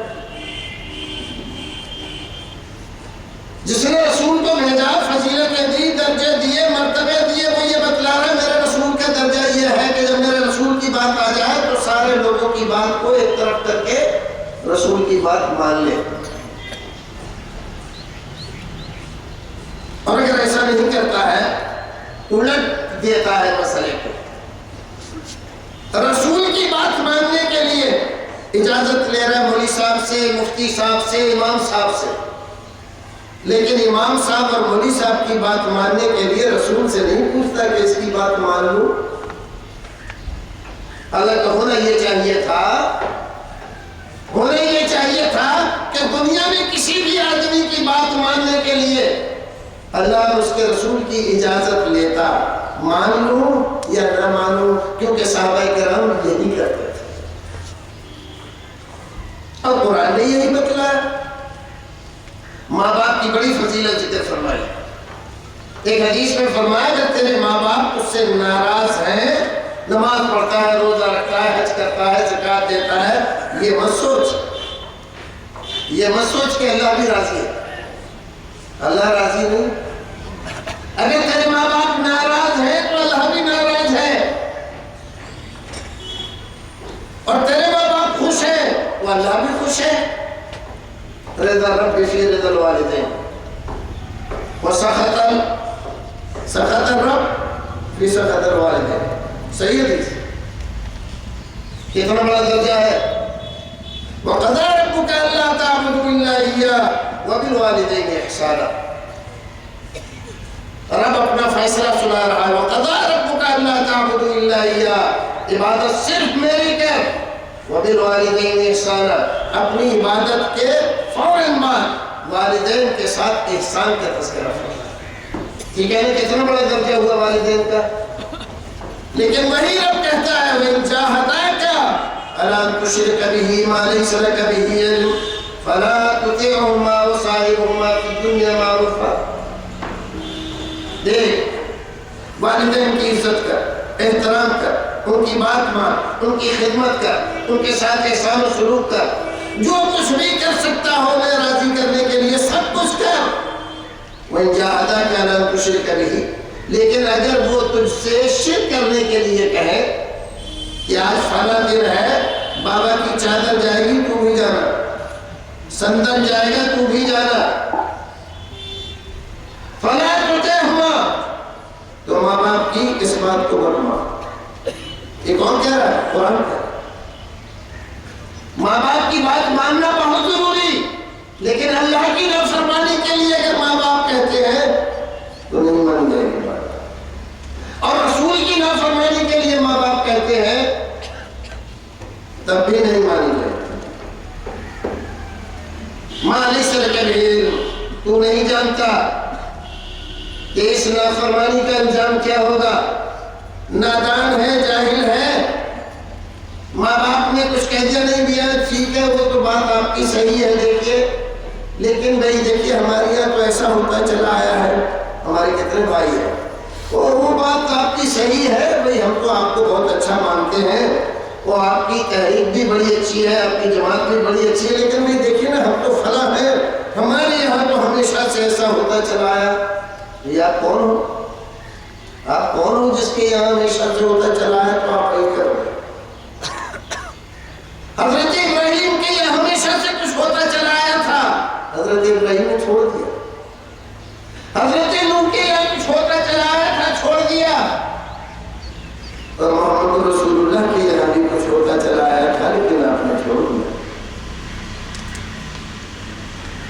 جس نے رسول کو بھیجا، فضیلتیں دی، درجے دیے، مرتبے دیے، وہ یہ بتلا رہا ہے میرے رسول کا درجہ یہ ہے کہ جب میرے رسول کی بات آ جائے تو سارے لوگوں کی بات کو ایک طرف کر کے رسول کی بات مان لے۔ اور اگر ایسا نہیں کرتا ہے، الٹ دیتا ہے مسئلے کو، رسول کی بات ماننے کے لیے اجازت لے رہا ہے مولوی صاحب سے، مفتی صاحب سے، امام صاحب سے، لیکن امام صاحب اور مولوی صاحب کی بات ماننے کے لیے رسول سے نہیں پوچھتا کہ اس کی بات مان لوں۔ حالانکہ ہونا یہ چاہیے تھا کہ دنیا میں کسی بھی آدمی کی بات ماننے کے لیے اللہ اور اس کے رسول کی اجازت لیتا، مان لوں یا نہ مانوں، کیونکہ صحابہ کرام یہی کرتے تھے اور قرآن نے یہی بتلایا۔ ماں باپ کی بڑی فضیلت ذکر فرمائی، ایک حدیث میں فرمایا کہ تیرے ماں باپ اس سے ناراض ہیں، نماز پڑھتا ہے، روزہ رکھتا ہے، حج کرتا ہے، زکات دیتا ہے، یہ مت سوچ کہ اللہ بھی راضی ہے۔ اللہ راضی نہیں۔ اگر تیرے ماں باپ ناراض ہیں تو اللہ بھی ناراض ہے، اور تیرے ماں باپ خوش ہیں تو اللہ بھی خوش ہے۔ رضا رب فی رضا الوالدین وسخط الرب فی سخط الوالدین۔ صحیح حدیث، کتنا بڑا درجہ ہے۔ وَقَضَىٰ رَبُّكَ أَلَّا تَعْبُدُوا إِلَّا إِيَّاهُ وَبِالْوَالِدَيْنِ إِحْسَانًا۔ رب اپنا فیصلہ سنا رہا ہے، وَقَضَىٰ رَبُّكَ أَلَّا تَعْبُدُوا إِلَّا إِيَّاهُ، عبادت صرف میری کر، وَبِالْوَالِدَيْنِ إِحْسَانًا، اپنی عبادت کے فوراً بعد والدین کے ساتھ احسان کا تذکرہ فرمایا۔ ٹھیک ہے نا، کتنا بڑا درجہ ہوا والدین کا۔ لیکن وہی رب کہتا ہے وَإِن جَاهَدَاكَ عَلَىٰ أَن تُشْرِكَ بِهِ مَا لَيْسَ لَكَ بِهِ عِلْمٌ فَلَا تُطِعْهُمَا وَصَاحِبْهُمَا فِي الدُّنْيَا مَعْرُوفًا۔ دیکھ، والدین کی عزت کر، احترام کر، ان کی بات مان، ان کی خدمت کر، ان کے ساتھ احسان و سلوک کر، جو کچھ بھی کر سکتا ہو میں راضی کرنے کے لیے سب کچھ کر۔ وَإِن جَاهَدَاكَ عَلَىٰ أَن تُشْرِكَ بِهِ، لیکن اگر وہ تجھ سے شرک کرنے کے لیے کہے کہ آج فلاں دن ہے، بابا کی چادر جائے گی تو بھی جانا، سندن جائے گا تو بھی جانا، فَلَا تُطِعْهُمَا، تو ماں باپ کی اس بات کو مت مان۔ یہ کون کہہ رہا ہے؟ قرآن کہہ رہا ہے۔ ماں باپ کی بات ماننا بہت ضروری، لیکن اللہ کی نافرمانی کے لیے اگر ماں باپ کہتے ہیں تو نہیں مان جائے گی بات، اور رسول کی نافرمانی کے لیے ماں باپ کہتے ہیں تب بھی نہیں مانی جائے گی۔ ماں لیس لک بہ علم، تو نہیں جانتا کہ اس نافرمانی کا انجام کیا ہوگا، نادان ہے، جاہل ہے، ماں باپ نے کچھ کہہ دیا نہیں دیا، ٹھیک ہے وہ تو بات آپ کی صحیح ہے، دیکھیے، لیکن بھائی دیکھیے ہمارے یہاں تو ایسا ہوتا چلا آیا ہے، ہمارے کتنے بھائی ہیں، اور وہ بات آپ کی صحیح ہے، بھائی ہم تو آپ کو بہت اچھا مانتے ہیں، وہ آپ کی تحریک بھی بڑی اچھی ہے، آپ کی جماعت بھی بڑی اچھی ہے، لیکن بھائی دیکھیے نا ہم تو فلاں ہیں، ہمارے یہاں تو ہمیشہ سے ایسا ہوتا چلا آیا۔ یہ آپ کون ہو؟ آپ کون ہو جس کے یہاں ہمیشہ سے ہوتا چلا ہے تو آپ وہی کرو؟ حضرت ابراہیم کے یہ ہمیشہ سے کچھ ہوتا چلا آیا تھا، حضرت ابراہیم نے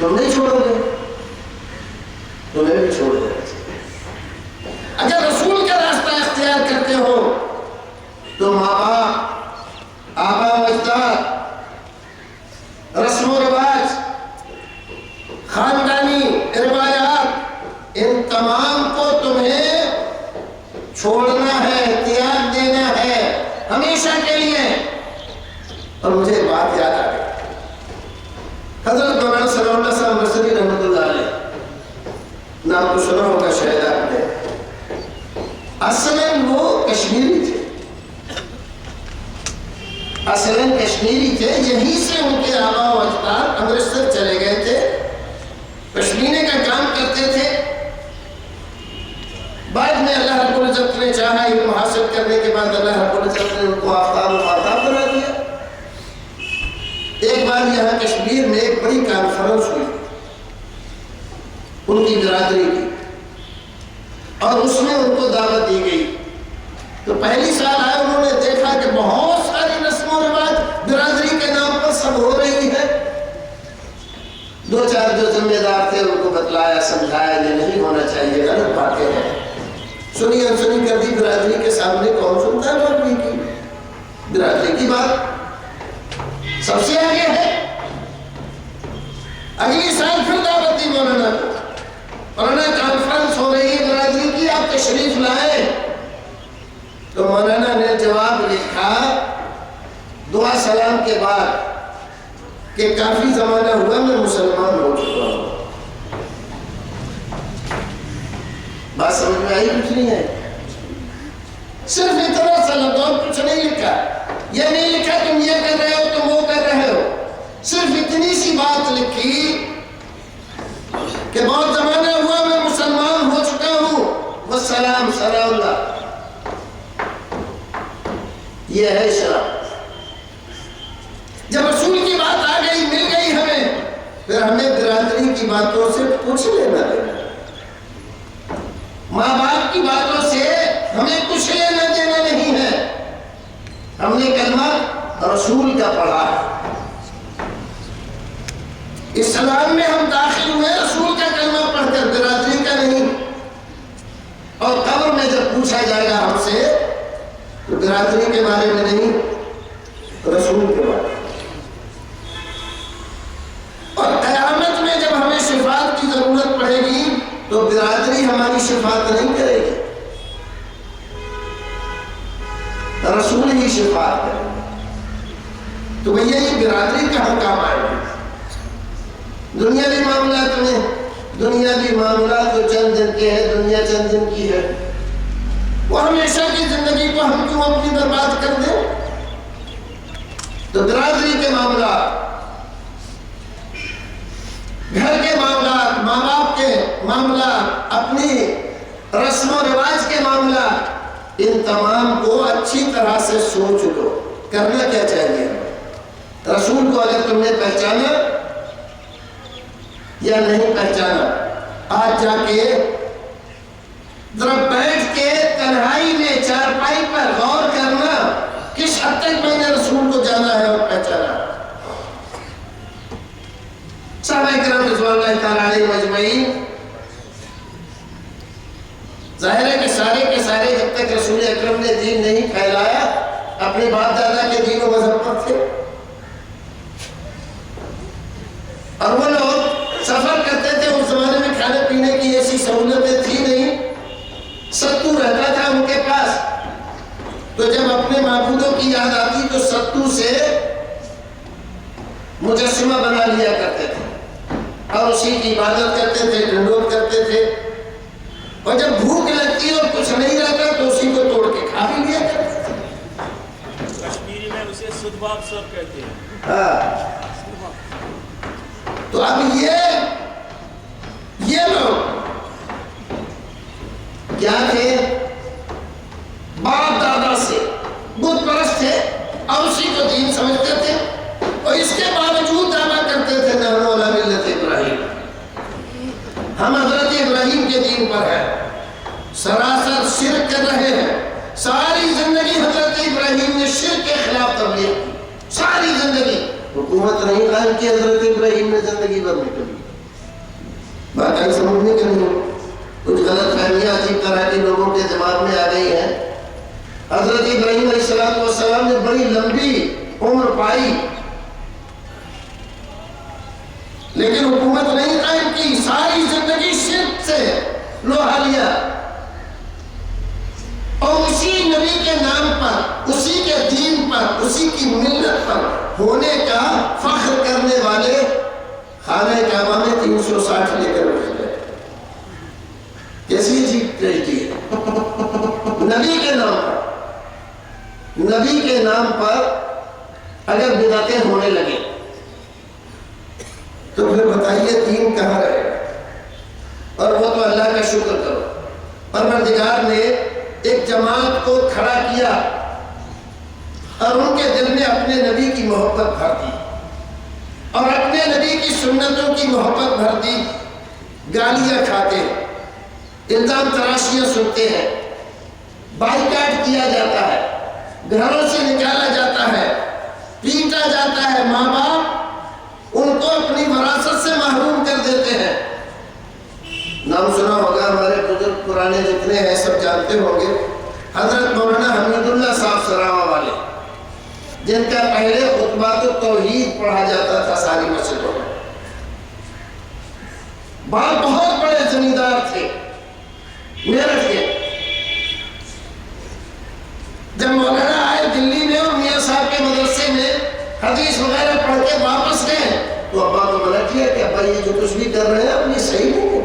تم نہیں چھوڑو گے، تمہیں بھی چھوڑ دے. اگر رسول کا راستہ اختیار کرتے ہو تو ماں باپ، آبا و اجداد، رسم و رواج، خاندانی روایات، ان تمام کو تمہیں چھوڑنا ہے، تیاگ دینا ہے ہمیشہ کے لیے. اور مجھے ایک بات یاد آ گئی، حضرت مولانا صلی اللہ علیہ وسلم مصری رحمۃ اللہ علیہ، نام تو سنا ہوگا شاید آپ نے. اصلاً وہ کشمیری تھے، اصلاً کشمیری تھے. یہیں سے ان کے آبا و اجداد امرتسر چلے گئے تھے، پشمینے کا کام کرتے تھے. بعد میں اللہ رب العزت نے چاہا، علم حاصل کرنے کے بعد اللہ رب العزت نے ان کو آفتاب و ماہتاب بنا دیا. ایک بار یہاں کشمیر میں ایک بڑی کانفرنس ہوئی ان کی برادری کی، اور اس میں ان کو دعوت دی گئی. تو پہلی سال آئے، انہوں نے دیکھا کہ بہت ساری رسم و رواج برادری کے نام پر سب ہو رہی ہے. دو چار جو ذمہ دار تھے ان کو بتلایا، سمجھایا یہ نہیں ہونا چاہیے، غلط باتیں ہیں. سنی انسنی کر دی برادری کے سامنے. کون سنتا ہے برادری کی؟ برادری کی بات سب سے آگے ہے. اگلی سال پھر دعوت دی مولانا کو، مولانا کانفرنس ہو رہی ہے برادری کی، آپ تشریف لائیں. تو مولانا نے جواب لکھا دعا سلام کے بعد کہ کافی زمانہ ہوا میں مسلمان ہو چکا ہوں. بات سمجھ میں آئی؟ کچھ نہیں ہے، صرف اتنا سا لفظ، اور کچھ نہیں لکھا. یہ نہیں لکھا تم یہ کر رہے ہو، تم وہ کر رہے ہو. صرف اتنی سی بات لکھی کہ بہت زمانہ ہوا میں مسلمان ہو چکا ہوں، والسلام سلام اللہ. یہ ہے شرع. جب رسول کی بات آ گئی، مل گئی ہمیں، پھر ہمیں برادری کی باتوں سے پوچھ لینا دینا، ماں باپ کی باتوں سے ہمیں کچھ لینا دینا نہیں ہے. ہم نے کلمہ رسول کا پڑھا ہے، اسلام میں ہم داخل ہوئے رسول کا کلمہ پڑھ کر، برادری کا نہیں. اور قبر میں جب پوچھا جائے گا ہم سے تو برادری کے بارے میں نہیں، رسول کے بارے میں. اور قیامت میں جب ہمیں شفاعت کی ضرورت پڑے گی تو برادری ہماری شفاعت نہیں کرے گی، رسول ہی شفاعت کرے گا. تو بھیا یہ برادری کہاں کام آئے گی؟ دنیاوی معاملات میں، دنیاوی معاملات تو چند دن کے ہیں، دنیا چند دن کی ہے، وہ ہمیشہ کی زندگی کو ہم کیوں اپنی برباد کر دیں؟ تو برادری کے معاملات، گھر کے معاملات، ماں باپ کے معاملات، اپنی رسم و رواج کے معاملات، ان تمام کو اچھی طرح سے سوچ لو. کرنا کیا چاہیے؟ رسول کو اگر تم نے پہچانا یا نہیں پہچانا، آج جا کے ذرا بیٹھ کے تنہائی میں چارپائی پر غور کرنا، کس حد تک میں نے رسول کو جانا ہے اور پہچانا. صحابہ کرام رضوان اللہ تعالیٰ علیہ مجمعین، ظاہر ہے کہ سارے کے سارے جب تک رسول اکرم نے دین نہیں پھیلایا اپنے باپ دادا کے دین و مذہب پر تھے. اور وہ لوگ سفر کرتے تھے، اس زمانے میں کھانے پینے کی ایسی سہولتیں تھی نہیں، ستو رہتا تھا ان کے پاس. تو جب اپنے معبودوں کی یاد آتی تو ستو سے مجسمہ بنا لیا کرتے تھے اور اسی کی عبادت کرتے تھے، ڈنڈوت کرتے تھے. اور جب بھوک لگتی اور کچھ نہیں رہتا تو اسی کو توڑ کے کھا بھی لیا کرتے تھے.
کشمیری میں اسے سدباب سب کہتے ہیں.
ہاں. تو اب یہ لوگ کیا تھے؟ باپ دادا سے بت پرست تھے اور اسی کو دین سمجھتے تھے، اور اس کے باوجود دعویٰ کرتے تھے نحن علی ملت ابراہیم، ہم حضرت ابراہیم کے دین پر ہیں. سراسر شرک کر رہے ہیں. ساری زندگی حضرت ابراہیم نے شرک کے خلاف تبلیغ کی، ساری زندگی. حکومت نہیں قائم کی حضرت ابراہیم نے زندگی بھر میں کبھی. بات آئی سمجھنے کے نہیں؟ کچھ غلط فہمیاں عجیب طرح کے لوگوں کے دماغ میں آ گئی ہیں۔ حضرت ابراہیم علیہ السلام نے بڑی لمبی عمر پائی لیکن حکومت نہیں قائم کی، ساری زندگی شرک سے لوہا لیا، اور اسی نبی کے نام پر، اسی کے دین پر، اسی کی ملت پر ہونے کا فخر کرنے والے خانہ کعبہ میں 360 لے کر بیٹھ گئے۔ کیسی عجیب ٹریجڈی ہے۔ نبی کے نام پر، نبی کے نام پر اگر بدعتیں ہونے لگے تو پھر بتائیے دین کہاں رہے گا؟ اور وہ تو اللہ کا شکر کرو، پروردگار نے ایک جماعت کو کھڑا کیا اور ان کے دل میں اپنے نبی کی محبت بھر دی اور اپنے نبی کی سنتوں کی محبت بھر دی۔ گالیاں کھاتے ہیں، الزام تراشیاں سنتے ہیں، بائیکاٹ کیا جاتا ہے، گھروں سے نکالا جاتا ہے، پیٹا جاتا ہے، ماں باپ ان کو اپنی وراثت سے محروم کر دیتے ہیں۔ نام سنا ہوگا، ہمارے بزرگ پرانے جتنے ہیں سب جانتے ہوں گے، حضرت مولانا حمید اللہ صاحب سراواں والے، جن کا پہلے خطبات توحید پڑھا جاتا تھا ساری مسجدوں میں۔ بہت بڑے زمیندار تھے میرٹھ کے۔ جب مولانا آئے دلی میں اور میاں صاحب کے مدرسے میں حدیث وغیرہ پڑھ کے واپس گئے تو ابا کو منع کیا کہ ابا یہ جو کچھ بھی کر رہے ہیں اپنی صحیح نہیں ہے۔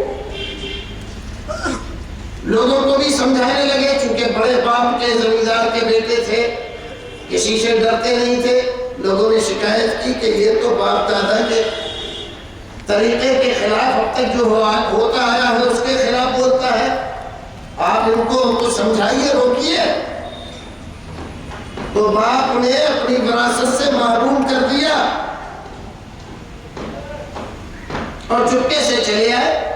لوگوں کو بھی سمجھانے لگے، چونکہ بڑے باپ کے زمیندار کے بیٹے تھے، کسی سے ڈرتے نہیں تھے۔ لوگوں نے شکایت کی کہ یہ تو باپ دادا کے طریقے کے خلاف اب تک جو ہوتا آیا ہے اس کے خلاف بولتا ہے، آپ ان کو سمجھائیے، روکیے۔ تو باپ نے اپنی وراثت سے محروم کر دیا اور چپکے سے چلے آئے۔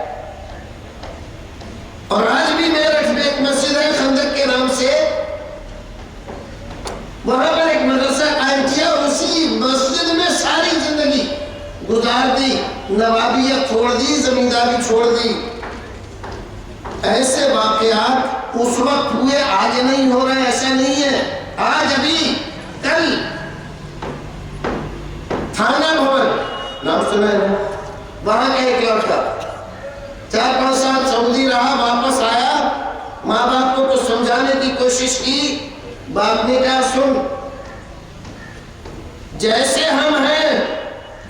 اور آج بھی میرٹھ میں ایک مسجد ہے خندق کے نام سے، وہاں پر ایک مدرسہ قائم کیا اور اسی مسجد میں ساری زندگی گزار دی، نوابیت چھوڑ دی، زمینداری چھوڑ دی۔ ایسے واقعات اس وقت ہوئے، آج نہیں ہو رہے، ایسا نہیں ہے۔ آج ابھی کل تھانہ بھون نام سنا ہے، وہاں کا ایک لڑکا 4-5 سال سعودی رہا، واپس آیا، ماں باپ کو کچھ سمجھانے کی کوشش کی، باپ نے کہا سن، جیسے ہم ہیں،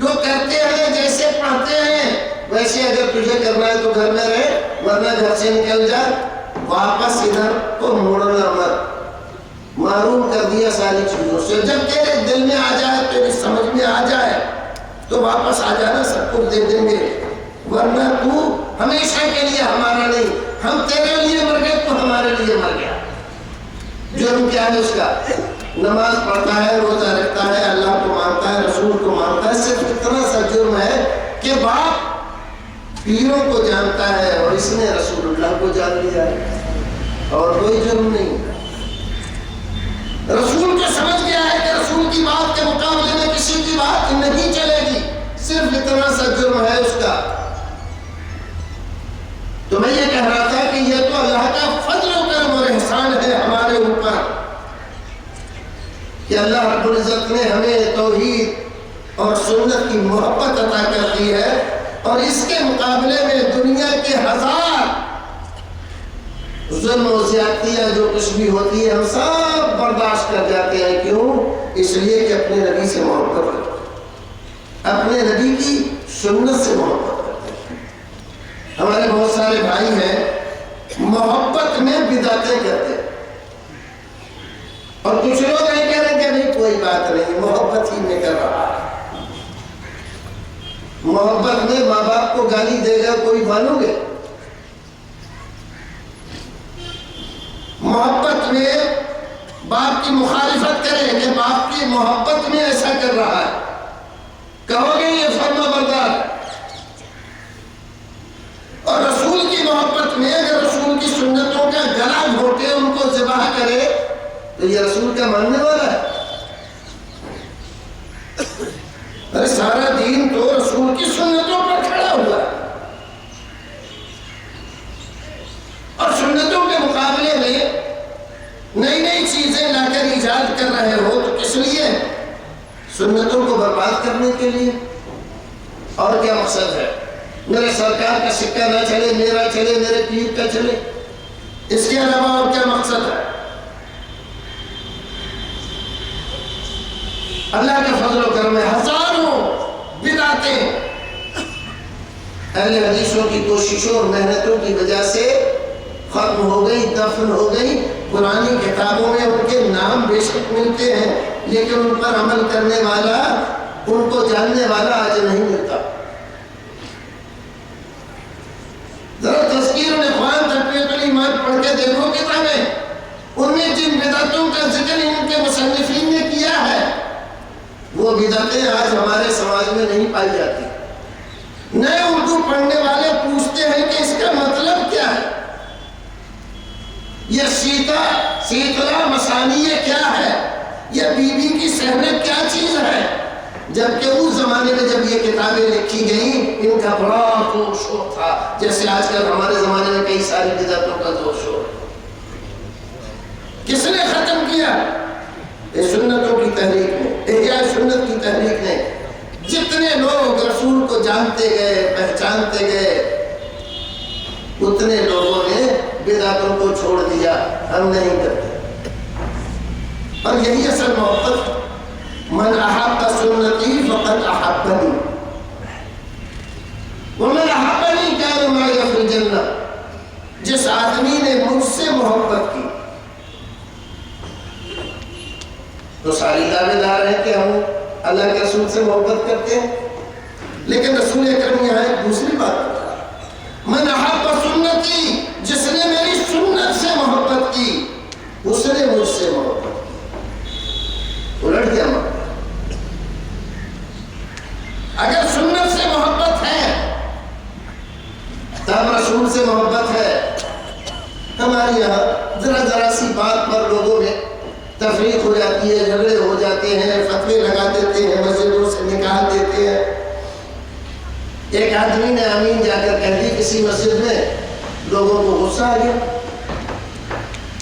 جو کرتے ہیں، جیسے پڑھتے ہیں، ویسے اگر تجھے کرنا ہے تو گھر میں رہے، ورنہ گھر سے نکل جا، واپس ادھر کو موڑنا مت۔ معروم کر دیا ساری چیزوں سے۔ جب تیرے دل میں آ جائے، تیری سمجھ میں آ جائے تو واپس آ جانا، سب کچھ دے دیں گے، ورنہ تو ہمیشہ کے لیے ہمارا نہیں، ہم تیرے لیے مر گئے تو ہمارے لیے مر گیا۔ جرم کیا ہے اس کا؟ نماز پڑھتا ہے، روزہ رکھتا ہے، اللہ کو مانتا ہے، رسول کو مانتا ہے، صرف اتنا سا جرم ہے کہ باپ پیروں کو جانتا ہے اور اس نے رسول اللہ کو جان لیا ہے، اور کوئی جرم نہیں۔ رسول کو سمجھ گیا ہے کہ رسول کی بات کے مقابلے میں کسی کی بات نہیں چلے گی، صرف اتنا سا جرم ہے اس کا۔ تو میں یہ کہہ رہا تھا کہ یہ تو اللہ کا فضل و کرم اور احسان ہے ہمارے اوپر کہ اللہ رب العزت نے ہمیں توحید اور سنت کی محبت عطا کر دی ہے، اور اس کے مقابلے میں دنیا کے 1000 ظلم و زیادتیاں جو کچھ بھی ہوتی ہے ہم سب برداشت کر جاتے ہیں۔ کیوں؟ اس لیے کہ اپنے نبی سے محبت کرتے ہیں، اپنے نبی کی سنت سے محبت کرتے ہیں۔ ہمارے بہت سارے بھائی ہیں محبت میں بدعتیں کرتے ہیں، اور کچھ لوگ یہ کہہ رہے ہیں کہ نہیں کوئی بات نہیں، محبت ہی میں کر رہا ہے۔ محبت میں ماں باپ کو گالی دے گا کوئی مانو گے؟ محبت میں باپ کی مخالفت کرے کہ باپ کی محبت میں ایسا کر رہا ہے، کہو گے یہ فرما بردار ہے۔ اور رسول کی محبت میں اگر رسول کی سنتوں کا گلا گھوٹے، ان کو ذبح کرے، تو یہ رسول کا ماننے والا ہے؟ ارے سارا دین تو رسول کی سنتوں پر کھڑا ہوا ہے۔ اور کیا مقصد ہے؟ میرے سرکار کا سکہ نہ چلے، میرا چلے، میرے پیر کا چلے، اس کے علاوہ اور کیا مقصد ہے؟ اللہ کے فضل و کرم میں ہزاروں بدعتیں اہل حدیثوں کی کوششوں اور محنتوں کی وجہ سے ختم ہو گئی، دفن ہو گئی۔ پرانی کتابوں میں ان کے نام بے شک ملتے ہیں، لیکن ان پر عمل کرنے والا، ان کو جاننے والا آج نہیں ملتا۔ ذرا تذکیر الاخوان تقویۃ الایمان پڑھ کے دیکھو کتابیں، ان میں جن بدعتوں کا ذکر ان کے مصنفین نے کیا ہے، وہ بدعتیں آج ہمارے سماج میں نہیں پائی جاتی۔ نئے اردو پڑھنے والے پوچھتے ہیں کہ اس کا مطلب کیا ہے، یہ سیتلا مسانی یہ کیا ہے، یہ بی بی کی صحنت کیا چیز ہے؟ جبکہ اس زمانے میں جب یہ کتابیں لکھی گئیں ان کا بڑا زور شور تھا، جیسے آج کل ہمارے زمانے میں کئی ساری بدعتوں کا زور شور۔ کس نے ختم کیا؟ سنتوں کی تحریک نے، احیاء سنت کی تحریک نے۔ جتنے لوگ رسول کو جانتے گئے، پہچانتے گئے، اتنے لوگوں نے بدعتوں کو چھوڑ دیا، ہم نہیں کرتے۔ اور یہی اصل محبت، من احب سنتی فقد احبنی ومن احبنی کان معی فی الجنہ۔ جس آدمی نے مجھ سے محبت کی، تو ساری دعوے دار ہیں کہ ہم اللہ کے رسول سے محبت کرتے ہیں، لیکن رسول اکرم یہاں ایک دوسری بات بتا رہا ہے، من احب سنتی، جس نے میری سنت سے محبت کی اس نے مجھ سے محبت کی۔ الٹ گیا مطلب، اگر سنت سے محبت ہے تب رسول سے محبت ہے۔ ہمارے یہاں ذرا سی بات پر لوگوں میں تفریق ہو جاتی ہے، جھگڑے ہو جاتے ہیں، فتوے لگا دیتے ہیں، مسجدوں سے نکال دیتے ہیں۔ ایک آدمی نے آمین جا کر کہہ دی کسی مسجد میں، لوگوں کو غصہ آ گیا،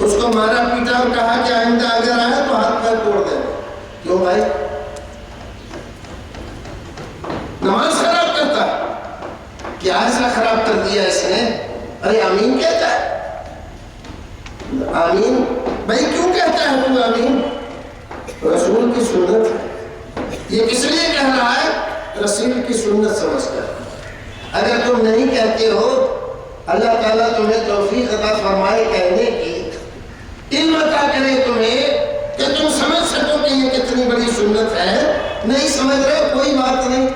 اس کو مارا پیٹا اور کہا کہ آئندہ اگر آئے تو ہاتھ پیر توڑ دیں۔ کیوں بھائی؟ نماز خراب کرتا، کیا ایسا خراب کر دیا اس نے؟ ارے آمین کہتا ہے، آمین بھائی کیوں کہتا ہے تو آمین؟ رسول کی سنت ہے، یہ کس لیے کہہ رہا ہے؟ رسول کی سنت سمجھ کر۔ اگر تم نہیں کہتے ہو، اللہ تعالیٰ تمہیں توفیق عطا فرمائے کہنے کی، علم عطا کرے تمہیں کہ تم سمجھ سکو کہ یہ کتنی بڑی سنت ہے۔ نہیں سمجھ رہے کوئی بات نہیں،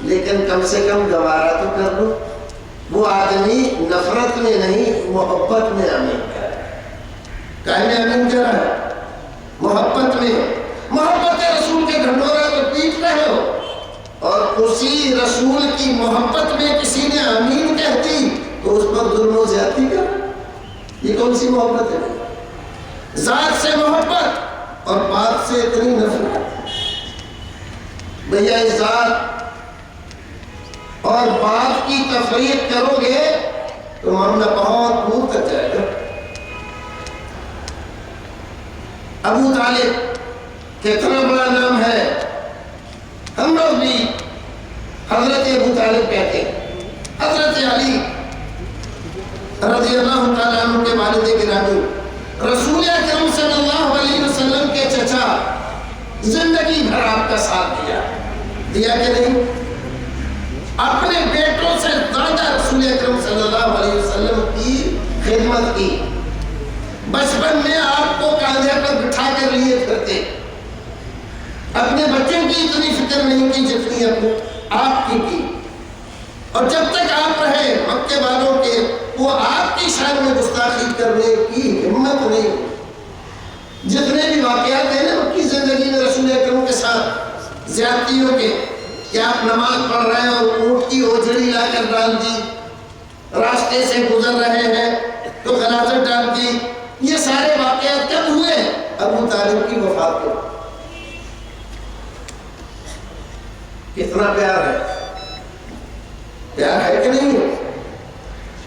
لیکن کم سے کم گوارا تو کر لو۔ وہ آدمی نفرت میں نہیں، محبت میں آمین کر رہا ہے۔ کہیں میں آمین کر رہا ہے؟ محبت میں، محبت رسول کے ڈھنڈورا تو پیٹ رہے ہو، اور اسی رسول کی محبت میں کسی نے آمین کہتی تو اس پر ظلم و زیادتی کر، یہ کون سی محبت ہے؟ ذات سے محبت اور بات سے اتنی نفرت۔ بھیا اس ذات اور بات کی تفریق کرو گے تو معاملہ بہت دور تک جائے گا۔ ابو طالب کتنا بڑا نام ہے، ہم لوگ بھی حضرت ابو طالب کہتے ہیں۔ حضرت علی رضی اللہ تعالیٰ عنہ کے والد گرامی، رسول اکرم صلی اللہ علیہ وسلم کے چچا، زندگی بھر آپ کا ساتھ دیا کہ نہیں؟ اپنے بیٹوں سے زیادہ رسول اکرم صلی اللہ علیہ وسلم کی خدمت کی۔ بچپن میں آپ کو کاندھے پر بٹھا کر لیے پھرتے، اپنے بچوں کی اتنی فکر نہیں کی جتنی آپ کی۔ اور جب تک آپ رہے مکے والوں کے، وہ آپ کی شان میں گستاخی کرنے کی ہمت نہیں۔ جتنے بھی واقعات ہیں نا مکی زندگی میں رسول اکرم کے ساتھ زیادتیوں کے، کہ آپ نماز پڑھ رہے ہیں اور اونٹ کی اوجڑی لا کر ڈال دی، راستے سے گزر رہے ہیں تو غلاظت ڈال دی، یہ سارے واقعات کب ہوئے؟ ابو طالب کی وفات کو۔ کتنا پیار ہے، پیار ہے کہ نہیں؟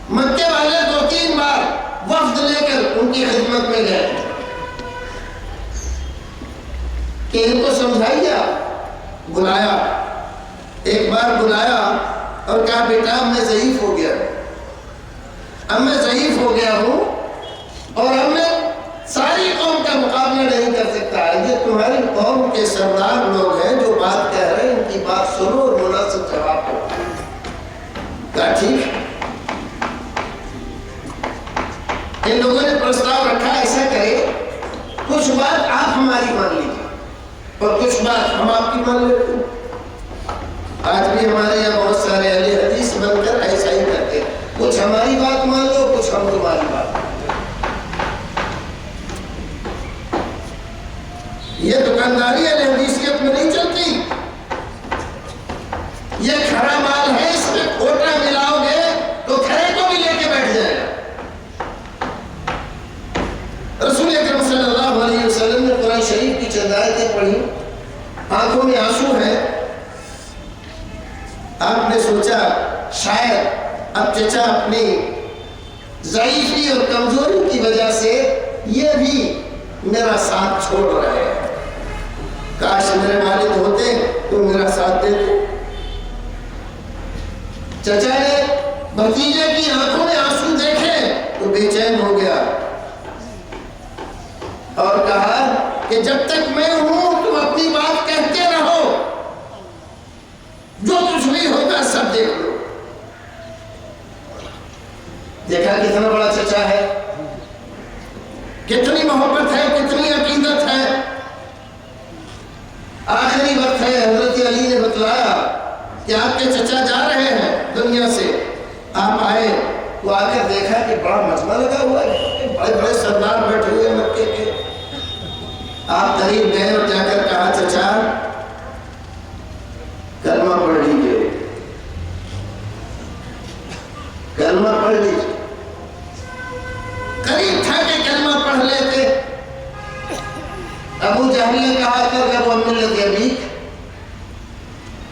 مکے والے 2-3 بار وفد لے کر ان کی خدمت میں گئے کہ ان کو سمجھائیے، بلایا، ایک بار بلایا اور کہا بیٹا اب میں ضعیف ہو گیا ہوں، اب میں ضعیف ہو گیا ہوں اور اب میں ساری قوم کا مقابلہ نہیں کر سکتا، یہ تمہاری قوم کے سردار لوگ ہیں جو بات کہہ رہے ہیں، ان کی بات سنو اور مناسب جواب دو۔ کہا ٹھیک ہے۔ ان لوگوں نے پرستاؤ رکھا ایسا کرے کچھ بات آپ ہماری مان لیجیے اور کچھ بات ہم آپ کی مان لیتے ہیں۔ آج بھی ہمارے یہاں بہت سارے اہل حدیث بن کر ایسا ہی کرتے ہیں، کچھ ہماری بات مان لو کچھ ہم تمہاری بات۔ یہ دکانداری اہل حدیثیت میں نہیں چلتی، یہ کھڑا مال ہے، اس میں کھوٹا ملاؤ گے تو کھڑے کو بھی لے کے بیٹھ جائے گا۔ رسول اکرم صلی اللہ علیہ وسلم نے قرآن شریف کی چند آیتیں پڑھی، آنکھوں میں آنسو ہے۔ آپ نے سوچا شاید اب چچا اپنی ضعیفی اور کمزوری کی وجہ سے یہ بھی میرا ساتھ چھوڑ رہے ہیں، کاش میرے والد ہوتے تو میرا ساتھ دیتے۔ چچا نے بھتیجے کی آنکھوں میں آنسو دیکھے تو بے چین ہو گیا اور کہا کہ جب تک میں ہوں تم اپنی بات کہتے رہو، جو کچھ بھی ہوگا سب دیکھ لو۔ دیکھا کتنا بڑا چچا ہے، کتنی محبت ہے، کتنی عقیدت ہے۔ آخری وقت ہے، حضرت علی نے بتلایا کہ آپ کے چچا جا رہے ہیں دنیا سے، آپ آئے تو آ کر دیکھا کہ بڑا مجمع لگا ہوا ہے، بڑے بڑے سردار بیٹھے ہوئے مکے کے۔ آپ قریب گئے اور جا کر کہا چچا کلمہ پڑھ لیجیے، کلمہ پڑھ لیجیے۔ قریب تھا کہ کلمہ پڑھ لیتے۔ ابو جہل نے کہا کہ ابو ملت ابیک،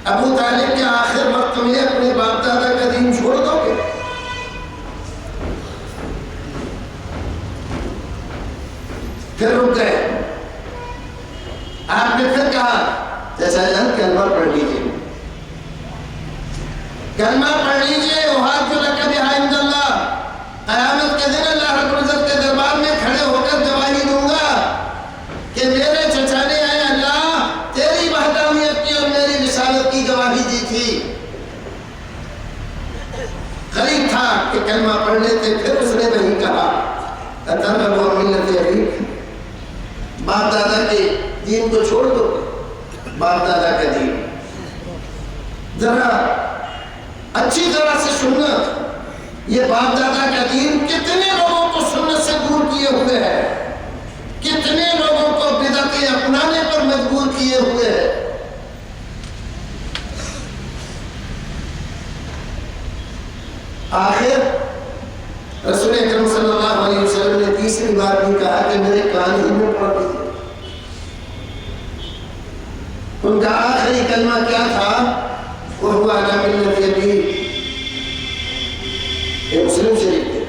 ابو طالب کے آخر وقت میں اپنے باپ دادا کا دین چھوڑ دو گے؟ پھر رک گئے۔ آپ نے پھر کہا چچا جان کلمہ پڑھ لیجیے، کلمہ پڑھ لیجیے۔ احاج لک بہا عند اللہ، قیامت کے دن اللہ رب العزت کے دربار میں کھڑے ہو کر گواہی دوں گا کہ میرے چچا نے اے اللہ تیری وحدانیت کی اور میری رسالت کی گواہی دی تھی۔ قریب تھا کہ کلمہ پڑھ لیتے، پھر اس نے نہیں کہا اترغب عن ملت ابیک، باپ دادا کے دین کو چھوڑ دو، باپ دادا کا دین۔ ذرا اچھی طرح سے سننا، یہ باپ دادا کا دین کتنے لوگوں کو سنت سے دور کیے ہوئے ہے، کتنے لوگوں کو بدعتیں اپنانے پر مجبور کیے ہوئے ہے۔ آخر رسول اکرم صلی اللہ علیہ وسلم نے تیسری بار بھی کہا کہ میرے کان ہی میں پڑھ دیجیے۔ ان کا آخری کلمہ کیا تھا؟ وَهُوَ عَلَى مِلَّةِ أَبِيهِ، یہ مسلم شریف ہے۔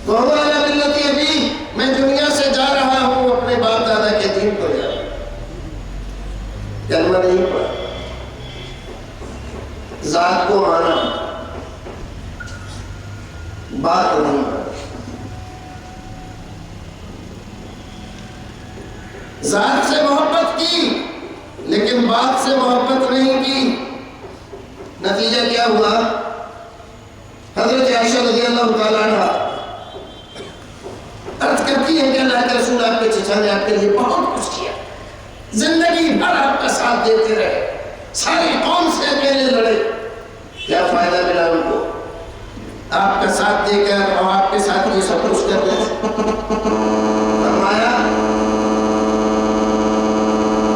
وَهُوَ عَلَى مِلَّةِ أَبِيهِ، میں دنیا سے جا رہا ہوں اپنے باپ دادا کے دین کو جا رہا ہوں۔ کلمہ نہیں پڑھا، ذات کو مانا، بات نہیں مانی۔ ذات سے محبت کی لیکن بات سے محبت نہیں کی۔ نتیجہ کیا ہوا؟ حضرت عائشہ رضی اللہ تعالیٰ عنہ عرض کرتی ہے کہ اللہ کے رسول آپ کے چچا نے آپ کے لیے بہت کچھ کیا، زندگی بھر آپ کا ساتھ دیتے رہے، ساری قوم سے اکیلے لڑے، کیا فائدہ ملا ان کو؟ آپ کا ساتھ دے کر اور آپ کے ساتھ یہ سب کچھ کر دیں۔ فرمایا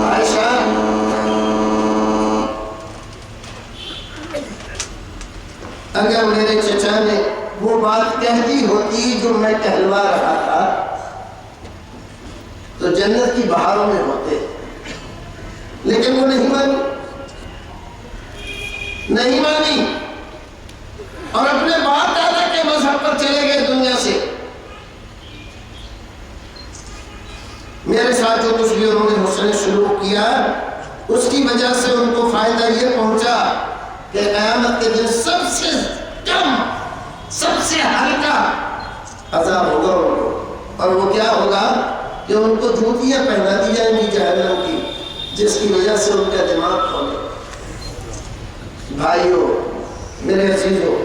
عائشہ اگر میرے چچا نے وہ بات کہہ دی ہوتی جو میں کہلوا رہا تھا تو جنت کی بہاروں میں ہوتے، لیکن وہ نہیں مانی، نہیں مانی اور اپنے باپ دادا کے مذہب پر چلے گئے دنیا سے۔ میرے ساتھ جو کچھ بھی انہوں نے حسن سلوک کیا اس کی وجہ سے ان کو فائدہ یہ پہنچا کہ قیامت کے دن سب سے کم، سب سے ہلکا عذاب ہوگا ان کو، اور وہ کیا ہوگا کہ ان کو جوتیاں پہنا دی جائیں گی جہنم کی، جس کی وجہ سے ان کا دماغ کھولے۔ بھائیوں، میرے عزیزوں،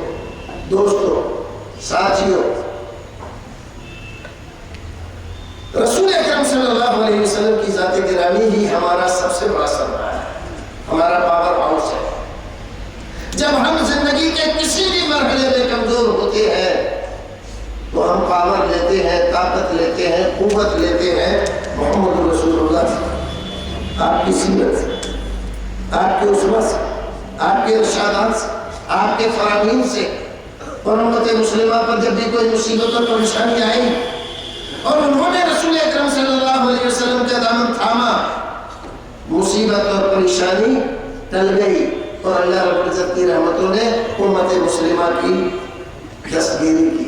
دوستوں، ساتھیوں، رسول اکرم صلی اللہ علیہ وسلم کی ذات گرامی ہی ہمارا سب سے بڑا سرمایہ ہے، ہمارا پاور ہاؤس ہے۔ جب ہم زندگی کے کسی بھی مرحلے میں کمزور ہوتے ہیں تو ہم پاور لیتے ہیں، طاقت لیتے ہیں، قوت لیتے ہیں محمد رسول اللہ سے، آپ کی سیرت سے، آپ کے اسوہ سے، آپ کے ارشادات سے، آپ کے فرامین سے۔ اور امت مسلمہ پر جب بھی کوئی مصیبت اور پریشانی آئی اور انہوں نے رسول اکرم صلی اللہ علیہ وسلم کا دامن تھاما، مصیبت اور پریشانی ٹل گئی، اور اللہ رب العزت کی رحمتوں نے امت مسلمہ کی دستگیری کی۔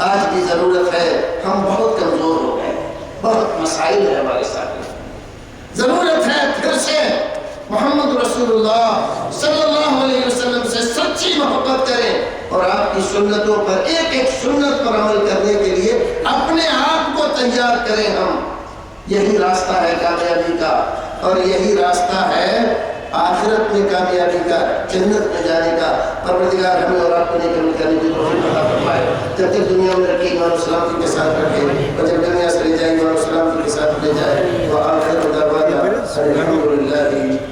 آج بھی ضرورت ہے، ہم بہت کمزور ہو گئے، بہت مسائل ہیں ہمارے ساتھ، ضرورت ہے پھر سے محمد رسول اللہ صلی اللہ علیہ وسلم سے سچی محبت کریں، اور آپ کی سنتوں پر، ایک ایک سنت پر عمل کرنے کے لیے اپنے آپ کو تیار کریں ہم۔ یہی راستہ ہے کامیابی کا، اور یہی راستہ ہے آخرت میں کامیابی کا، جنت میں جانے کا۔ پروردگار ہمیں اور آپ کو نیک عمل کرنے کی توفیق عطا فرمائے۔ جب تک دنیا میں رکھے ایمان و سلامتی کے ساتھ رکھے، اور جب دنیا سے لے جائے ایمان و سلامتی کے ساتھ لے جائے۔ وآخر دعوانا الحمدللہ